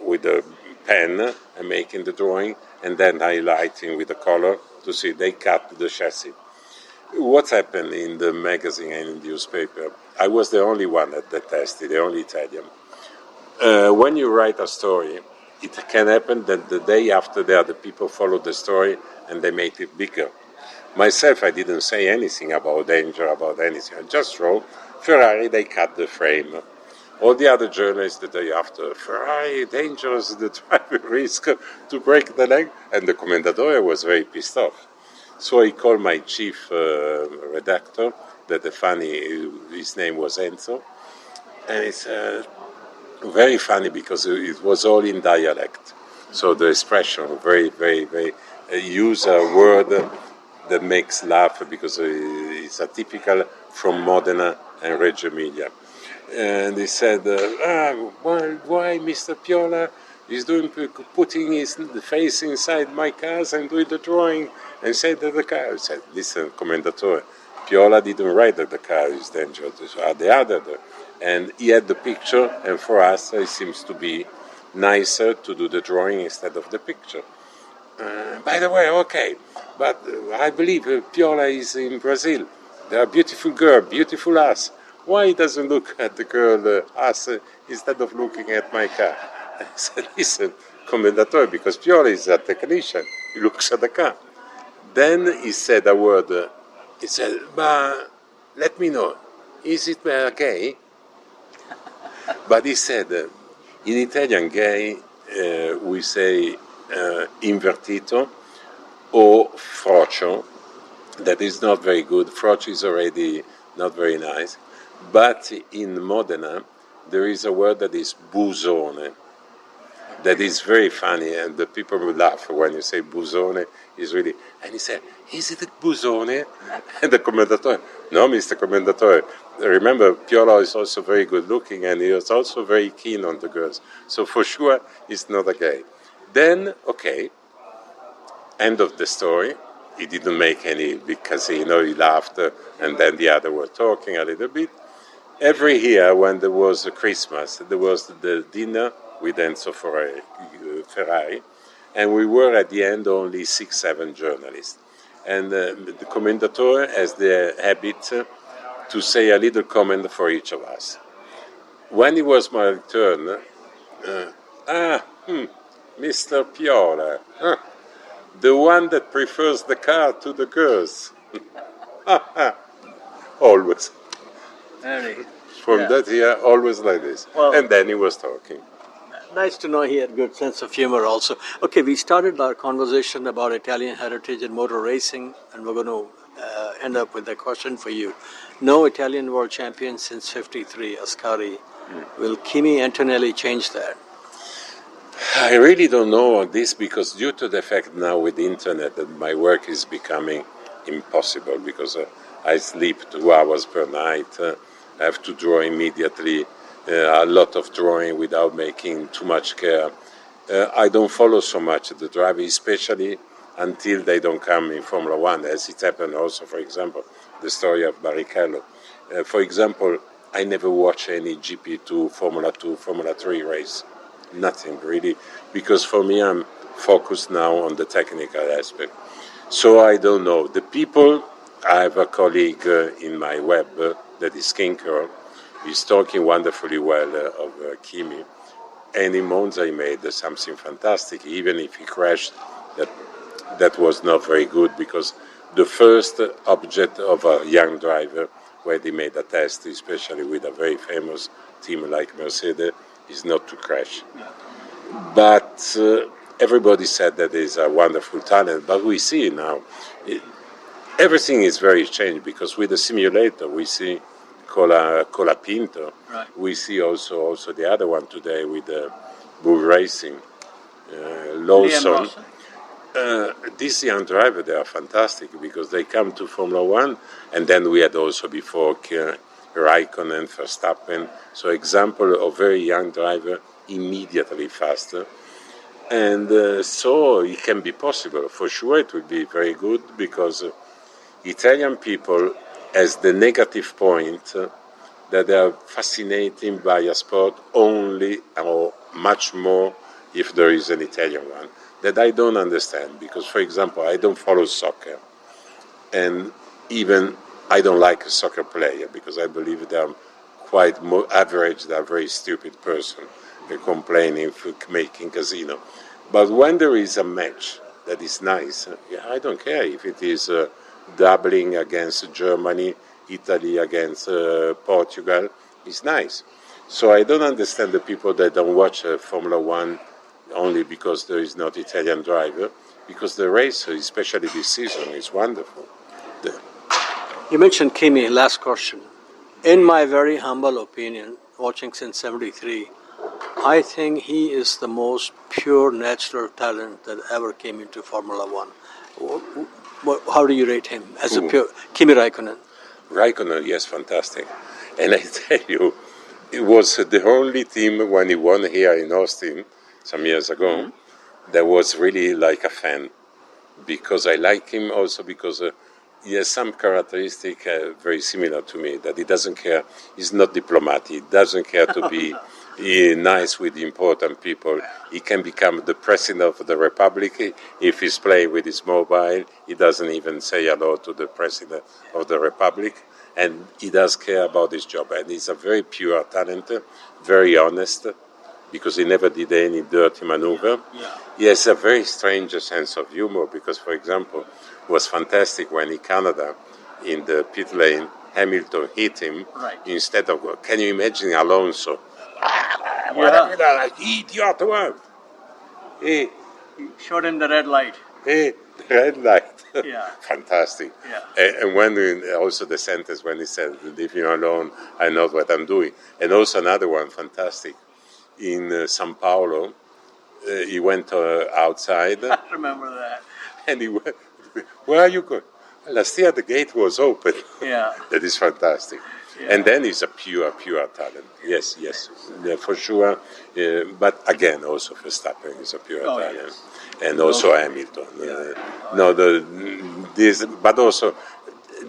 with the pen and making the drawing, and then highlighting with the color to see they cut the chassis. What happened in the magazine and in the newspaper, I was the only one that tested, the only Italian. When you write a story, it can happen that the day after the other people follow the story and they make it bigger. Myself, I didn't say anything about danger, about anything. I just wrote, Ferrari, they cut the frame. All the other journalists the day after, Ferrari, dangerous, the driver risk to break the leg. And the Commendatore was very pissed off. So he called my chief redactor, his name was Enzo. And it's very funny because it was all in dialect. So the expression, very, very, very, use a word that makes laugh because it's a typical from Modena and Reggio Emilia. And he said, why Mr. Piola is putting his face inside my cars and doing the drawing and said that the car. I said, listen, Commendatore, Piola didn't write that the car is dangerous, the other. And he had the picture, and for us it seems to be nicer to do the drawing instead of the picture. By the way, okay, but I believe Piola is in Brazil. There are beautiful girl, beautiful ass. Why he doesn't look at the girl ass instead of looking at my car? I said, listen, Commendatore, because Piola is a technician, he looks at the car. Then he said a word, he said, but let me know, is it gay? But he said, in Italian gay, we say invertito or frocio. That is not very good. Frocio is already not very nice. But in Modena, there is a word that is busone. That is very funny, and the people will laugh when you say busone. Is really, and he said, is it a busone? And the Commendatore, no, Mr. Commendatore. Remember, Piola is also very good looking, and he was also very keen on the girls. So for sure, he's not a gay. Then, okay, end of the story. He didn't make any big casino, he laughed, and then the other were talking a little bit. Every year, when there was a Christmas, there was the dinner with Enzo Ferrari, and we were at the end only 6-7 journalists. And the Commendatore has the habit to say a little comment for each of us. When it was my turn, Mr. Piola, the one that prefers the car to the girls. Always. From that year, always like this. Well, and then he was talking. Nice to know he had good sense of humor also. Okay, we started our conversation about Italian heritage and motor racing, and we're going to end up with a question for you. No Italian world champion since '53, Ascari. Will Kimi Antonelli change that? I really don't know this because due to the fact now with the internet that my work is becoming impossible because I sleep 2 hours per night, I have to draw immediately, a lot of drawing without making too much care. I don't follow so much the driving, especially until they don't come in Formula One, as it happened also, for example, the story of Barrichello. For example, I never watch any GP2, Formula 3 race. Nothing really, because for me I'm focused now on the technical aspect. So I don't know. The people, I have a colleague in my web that is King Curl. He's talking wonderfully well of Kimi. And in Monza he made something fantastic, even if he crashed, that was not very good because the first object of a young driver where they made a test, especially with a very famous team like Mercedes, is not to crash. But everybody said that he's a wonderful talent, but we see now, everything is very changed because with the simulator we see Colapinto, right. We see also the other one today with Bull Racing, Lawson. These young drivers, they are fantastic because they come to Formula One, and then we had also before Raikkonen, Verstappen, so example of very young driver, immediately faster. And so it can be possible. For sure it will be very good because Italian people has the negative point that they are fascinated by a sport only or much more if there is an Italian one. That I don't understand because, for example, I don't follow soccer. And even I don't like a soccer player because I believe they are quite more average, they are a very stupid person. They're complaining for making casino. But when there is a match that is nice, I don't care if it is doubling against Germany, Italy against Portugal, it's nice. So I don't understand the people that don't watch Formula One only because there is not Italian driver, because the race, especially this season, is wonderful. You mentioned Kimi, last question. In my very humble opinion, watching since '73, I think he is the most pure natural talent that ever came into Formula One. How do you rate him as a pure Kimi Raikkonen? Raikkonen, yes, fantastic. And I tell you, it was the only team when he won here in Austin some years ago that was really like a fan, because I like him also because he has some characteristic very similar to me, that he doesn't care, he's not diplomatic, he doesn't care to be nice with important people. He can become the president of the republic if he's playing with his mobile. He doesn't even say hello to the president of the republic, and he does care about his job. And he's a very pure talent, very honest, because he never did any dirty maneuver. He has a very strange sense of humor, because, for example, it was fantastic when in Canada, in the pit lane, Hamilton hit him instead of, can you imagine Alonso? Idiot, what? He showed him the red light. The red light. Yeah. Fantastic. Yeah. And when also the sentence when he said, leave me alone, I know what I'm doing. And also another one, fantastic. In São Paulo, he went outside. I remember that. And he went, where are you going? Last year the gate was open. Yeah. That is fantastic. Yeah. And then he's a pure talent. Yes, yeah, for sure. But again, also Verstappen is a pure talent. Yes. And also Hamilton. But also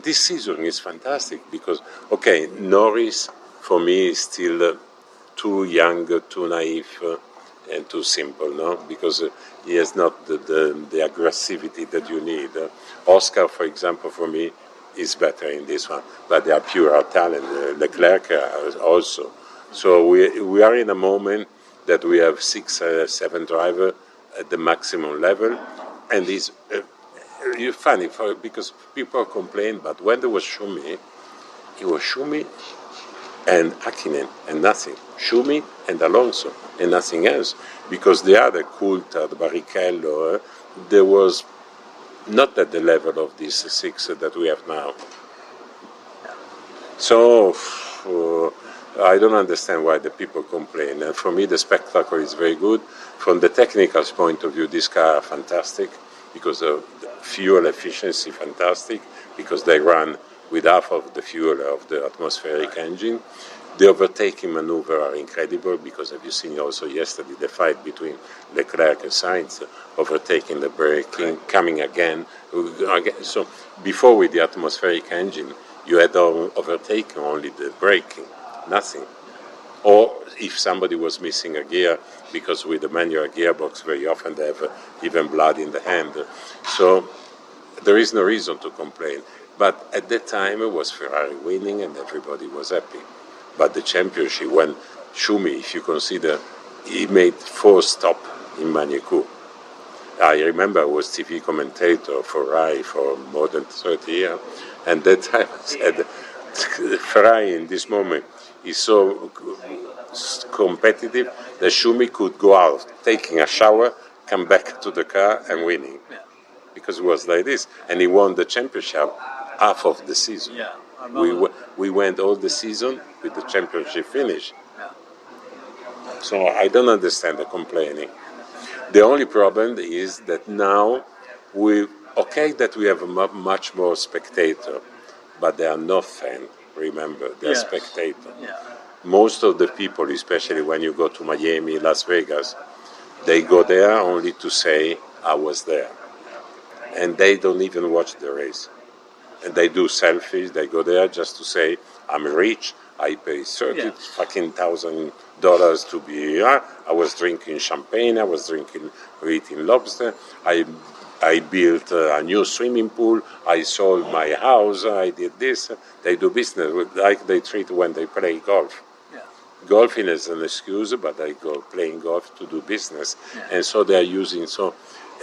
this season is fantastic because, okay, Norris for me is still too young, too naive, and too simple, no? Because he has not the aggressivity that you need. Oscar, for example, for me, is better in this one, but they are pure talent. Leclerc also. So we are in a moment that we have 6, 7 drivers at the maximum level, and it's funny because people complain, but when there was Schumi, it was Schumi and Hakkinen and nothing. Schumi and Alonso and nothing else, because the other Coulthard, Barrichello, there was not at the level of these 6 that we have now. So I don't understand why the people complain. And for me, the spectacle is very good. From the technical point of view, these cars are fantastic because of the fuel efficiency, fantastic, because they run with half of the fuel of the atmospheric engine. The overtaking maneuver are incredible because have you seen also yesterday the fight between Leclerc and Sainz, overtaking the braking, coming again. So before with the atmospheric engine, you had overtaken only the braking, nothing. Or if somebody was missing a gear, because with the manual gearbox very often they have even blood in the hand. So there is no reason to complain. But at that time it was Ferrari winning and everybody was happy. But the championship, when Schumi, if you consider, he made 4 stops in Magny-Cours. I remember I was TV commentator for Rai for more than 30 years, and that time I said, Ferrari in this moment is so competitive that Schumi could go out, taking a shower, come back to the car and winning. Yeah. Because it was like this. And he won the championship half of the season. Yeah. We went all the season with the championship finish. Yeah. So I don't understand the complaining. The only problem is that now that we have much more spectator, but they are not fans, remember, they are spectators. Yeah. Most of the people, especially when you go to Miami, Las Vegas, they go there only to say, I was there. And they don't even watch the race. And they do selfies, they go there just to say, I'm rich, I pay $30,000 to be here, I was drinking champagne, I was eating lobster, I built a new swimming pool, I sold my house, I did this. They do business like they treat when they play golf. Yeah. Golfing is an excuse, but they go playing golf to do business. Yeah. And so they are using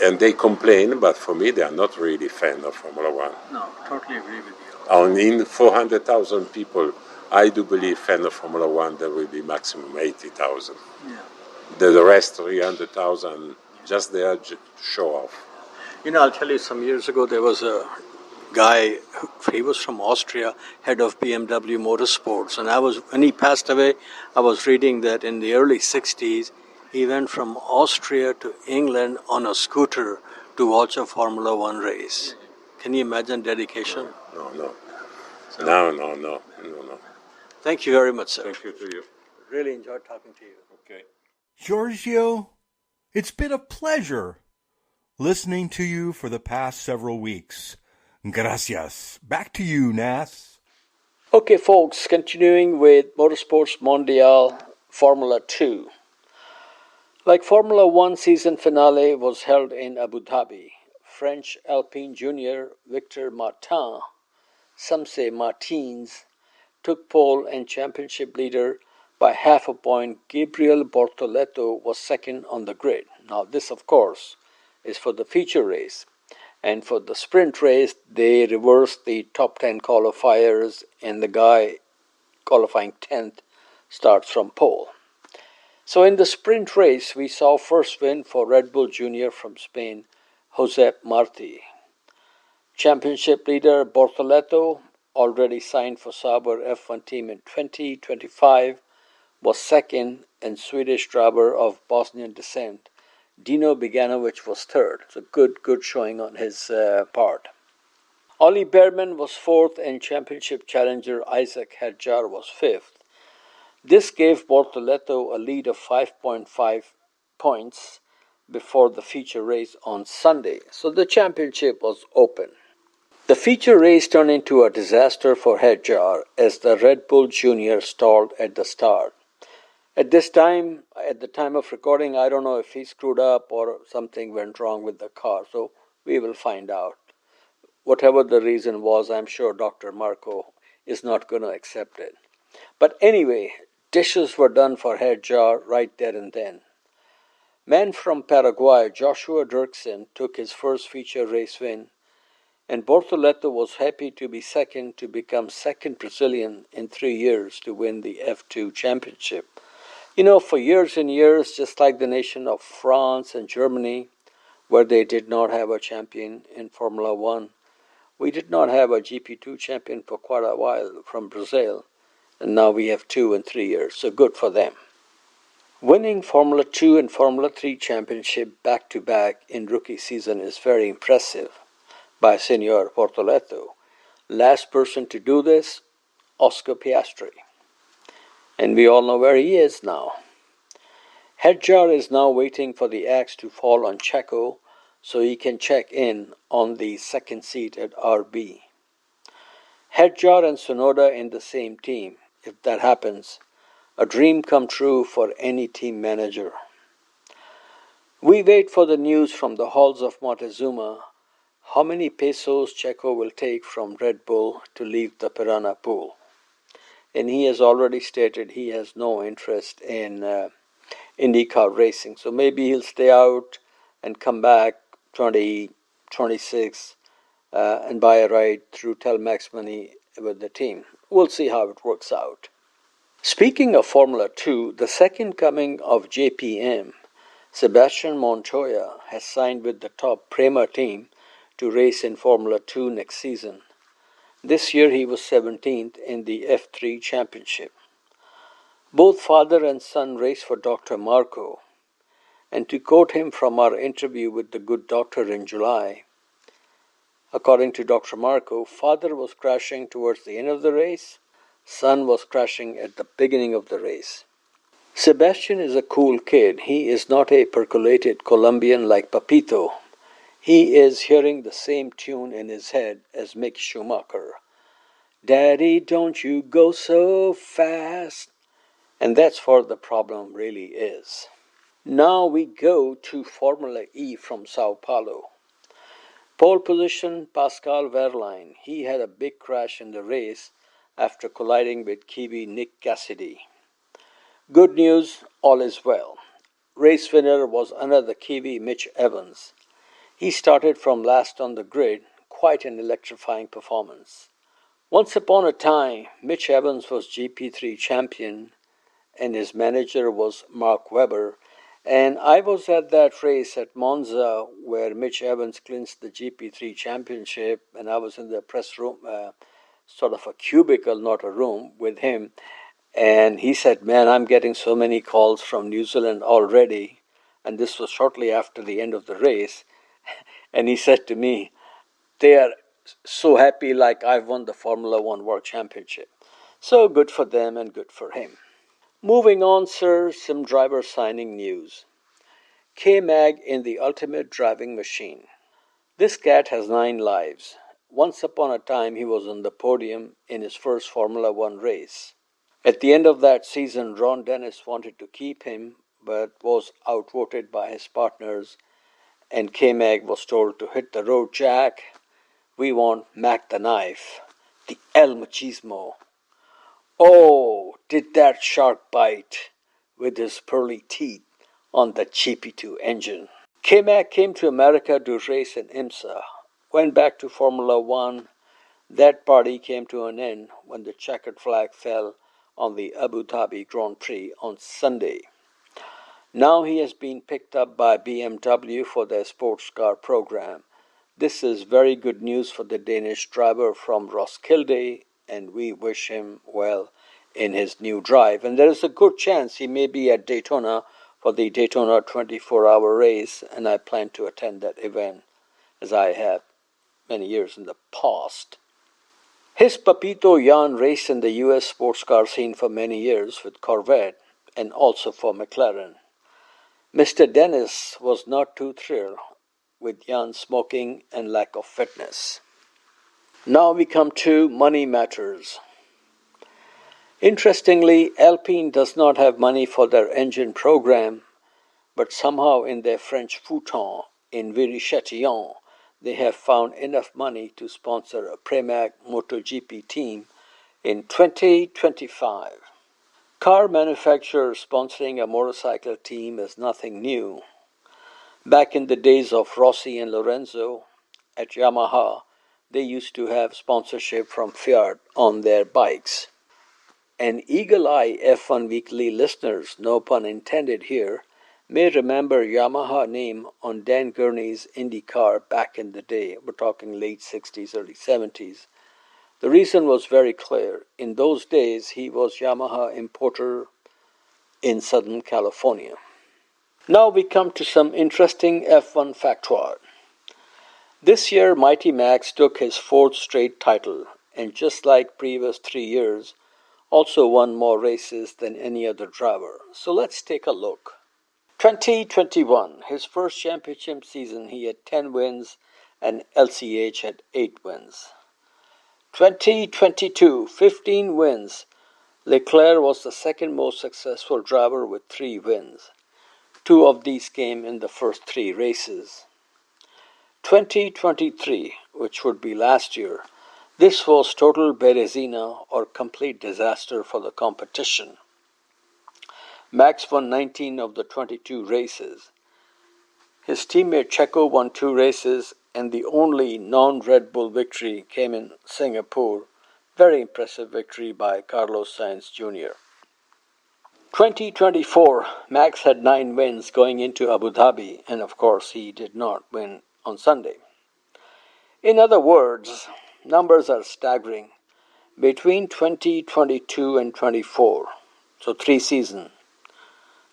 and they complain, but for me, they are not really fan of Formula One. No, totally agree with you. In 400,000 people, I do believe fan of Formula One, there will be maximum 80,000. Yeah. The rest, 300,000, just there to show off. You know, I'll tell you, some years ago, there was a guy, he was from Austria, head of BMW Motorsports. And when he passed away, I was reading that in the early 60s, he went from Austria to England on a scooter to watch a Formula One race. Can you imagine dedication? No. No. Thank you very much, sir. Thank you to you. Really enjoyed talking to you. Okay. Giorgio, it's been a pleasure listening to you for the past several weeks. Gracias. Back to you, Nas. Okay, folks, continuing with Motorsports Mondial Formula 2. Like Formula 1 season finale was held in Abu Dhabi, French Alpine Junior Victor Martin, some say Martins, took pole and championship leader by half a point. Gabriel Bortoleto was second on the grid. Now this, of course, is for the feature race. And for the sprint race, they reversed the top 10 qualifiers, and the guy qualifying 10th starts from pole. So in the sprint race, we saw first win for Red Bull Junior from Spain, Josep Marti. Championship leader Bortoleto, already signed for Sauber F1 team in 2025, was second, and Swedish driver of Bosnian descent, Dino Beganovic, was third. It's a good showing on his part. Ollie Behrman was fourth, and championship challenger Isaac Hadjar was fifth. This gave Bortoleto a lead of 5.5 points before the feature race on Sunday, so the championship was open. The feature race turned into a disaster for Hadjar as the Red Bull Junior stalled at the start. At the time of recording, I don't know if he screwed up or something went wrong with the car, so we will find out. Whatever the reason was, I'm sure Dr. Marco is not going to accept it. But anyway, dishes were done for Hadjar right there and then. Man from Paraguay, Joshua Dirksen, took his first feature race win, and Bortoleto was happy to be second to become second Brazilian in 3 years to win the F2 championship. You know, for years and years, just like the nation of France and Germany, where they did not have a champion in Formula 1, we did not have a GP2 champion for quite a while from Brazil, and now we have 2 in 3 years, so good for them. Winning Formula 2 and Formula 3 championship back-to-back in rookie season is very impressive by Senor Bortoleto. Last person to do this, Oscar Piastri. And we all know where he is now. Hadjar is now waiting for the axe to fall on Checo so he can check in on the second seat at RB. Hadjar and Tsunoda in the same team. If that happens, a dream come true for any team manager. We wait for the news from the halls of Montezuma how many pesos Checo will take from Red Bull to leave the Piranha Pool. And he has already stated he has no interest in IndyCar racing. So maybe he'll stay out and come back 2026 and buy a ride through Telmax money with the team. We'll see how it works out. Speaking of Formula 2, the second coming of JPM, Sebastian Montoya, has signed with the top Prema team to race in Formula 2 next season. This year he was 17th in the F3 championship. Both father and son race for Dr. Marco, and to quote him from our interview with the good doctor in July, according to Dr. Marco, father was crashing towards the end of the race, son was crashing at the beginning of the race. Sebastian is a cool kid. He is not a percolated Colombian like Papito. He is hearing the same tune in his head as Mick Schumacher. Daddy, don't you go so fast. And that's what the problem really is. Now we go to Formula E from Sao Paulo. Pole position, Pascal Wehrlein. He had a big crash in the race after colliding with Kiwi Nick Cassidy. Good news, all is well. Race winner was another Kiwi, Mitch Evans. He started from last on the grid, quite an electrifying performance. Once upon a time, Mitch Evans was GP3 champion and his manager was Mark Webber. And I was at that race at Monza where Mitch Evans clinched the GP3 championship, and I was in the press room, sort of a cubicle, not a room, with him. And he said, man, I'm getting so many calls from New Zealand already. And this was shortly after the end of the race. And he said to me, they are so happy like I've won the Formula One World Championship. So good for them and good for him. Moving on, sir, some driver signing news. K-Mag in the ultimate driving machine. This cat has 9 lives. Once upon a time, he was on the podium in his first Formula One race. At the end of that season, Ron Dennis wanted to keep him, but was outvoted by his partners, and K-Mag was told to hit the road, Jack. We want Mac the Knife, the El Machismo. Oh, did that shark bite with his pearly teeth on the GP2 engine. K-Mag came to America to race in IMSA, went back to Formula One. That party came to an end when the checkered flag fell on the Abu Dhabi Grand Prix on Sunday. Now he has been picked up by BMW for their sports car program. This is very good news for the Danish driver from Roskilde, and we wish him well in his new drive. And there is a good chance he may be at Daytona for the Daytona 24-hour race, and I plan to attend that event, as I have many years in the past. His Papito Jan raced in the US sports car scene for many years with Corvette and also for McLaren. Mr. Dennis was not too thrilled with Jan's smoking and lack of fitness. Now we come to money matters. Interestingly, Alpine does not have money for their engine program, but somehow in their French Fouton in Viry-Châtillon, they have found enough money to sponsor a Pramac MotoGP team in 2025. Car manufacturers sponsoring a motorcycle team is nothing new. Back in the days of Rossi and Lorenzo at Yamaha, they used to have sponsorship from Fiat on their bikes. And eagle-eye F1Weekly listeners, no pun intended here, may remember Yamaha name on Dan Gurney's Indy car back in the day. We're talking late 60s, early 70s. The reason was very clear. In those days, he was Yamaha importer in Southern California. Now we come to some interesting F1 factoid. This year, Mighty Max took his 4th straight title, and just like previous 3 years, also won more races than any other driver. So let's take a look. 2021, his first championship season, he had 10 wins and LCH had 8 wins. 2022, 15 wins. Leclerc was the second most successful driver with 3 wins. 2 of these came in the first 3 races. 2023, which would be last year, this was total Berezina or complete disaster for the competition. Max won 19 of the 22 races. His teammate Checo won 2 races, and the only non-Red Bull victory came in Singapore. Very impressive victory by Carlos Sainz Jr. 2024, Max had 9 wins going into Abu Dhabi, and of course he did not win on Sunday. In other words, numbers are staggering. Between 2022 and 24, so 3 seasons,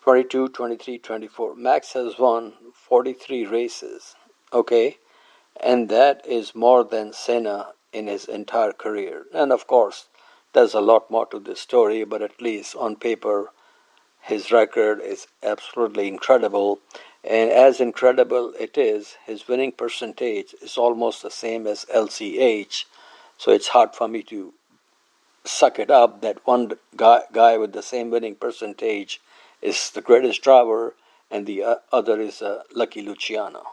22, 23, 24, Max has won 43 races, okay? And that is more than Senna in his entire career. And of course, there's a lot more to this story, but at least on paper, his record is absolutely incredible. And as incredible it is, his winning percentage is almost the same as LCH. So it's hard for me to suck it up that one guy with the same winning percentage is the greatest driver and the other is Lucky Luciano.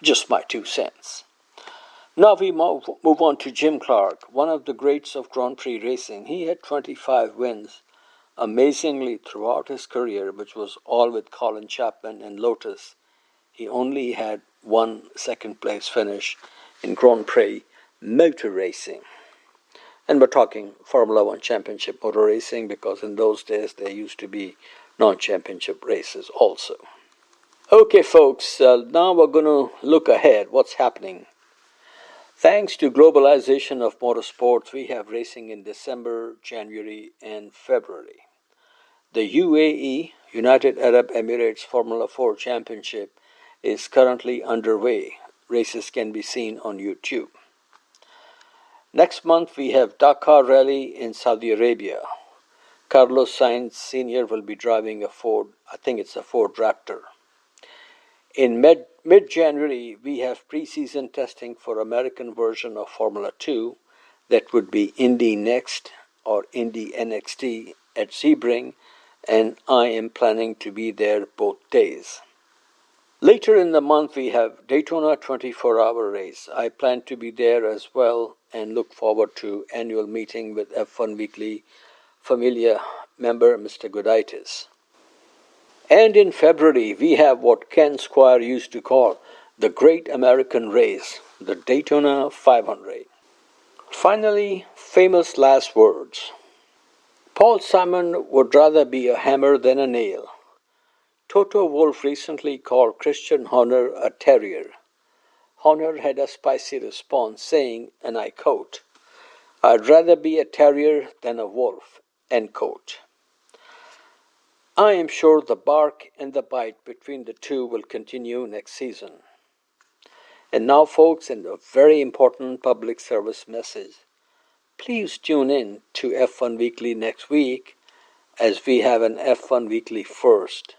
Just my 2 cents. Now we move on to Jim Clark, one of the greats of Grand Prix racing. He had 25 wins. Amazingly, throughout his career, which was all with Colin Chapman and Lotus, he only had 1 second-place finish in Grand Prix motor racing. And we're talking Formula One Championship motor racing because in those days there used to be non-championship races also. Okay, folks, now we're going to look ahead. What's happening? Thanks to globalization of motorsports, we have racing in December, January, and February. The UAE, United Arab Emirates Formula 4 Championship, is currently underway. Races can be seen on YouTube. Next month we have Dakar Rally in Saudi Arabia. Carlos Sainz Sr. will be driving a Ford, I think it's a Ford Raptor. In mid-January, we have pre-season testing for American version of Formula 2. That would be Indy Next or Indy NXT at Sebring, and I am planning to be there both days. Later in the month, we have Daytona 24-hour race. I plan to be there as well and look forward to annual meeting with F1 Weekly Familia member Mr. Gooditis. And in February, we have what Ken Squire used to call the Great American Race, the Daytona 500. Finally, famous last words. Paul Simon would rather be a hammer than a nail. Toto Wolff recently called Christian Horner a terrier. Horner had a spicy response saying, and I quote, "I'd rather be a terrier than a wolf," end quote. I am sure the bark and the bite between the two will continue next season. And now, folks, and a very important public service message. Please tune in to F1 Weekly next week as we have an F1 Weekly first,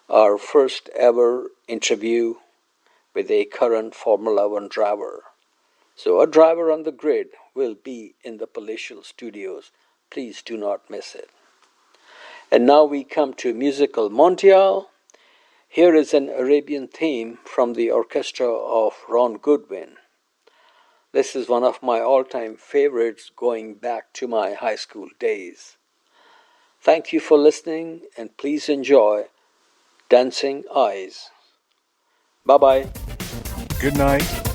our first ever interview with a current Formula One driver. So a driver on the grid will be in the palatial studios. Please do not miss it. And now we come to Musical Mondial. Here is an Arabian theme from the orchestra of Ron Goodwin. This is one of my all-time favorites going back to my high school days. Thank you for listening and please enjoy Dancing Eyes. Bye-bye. Good night.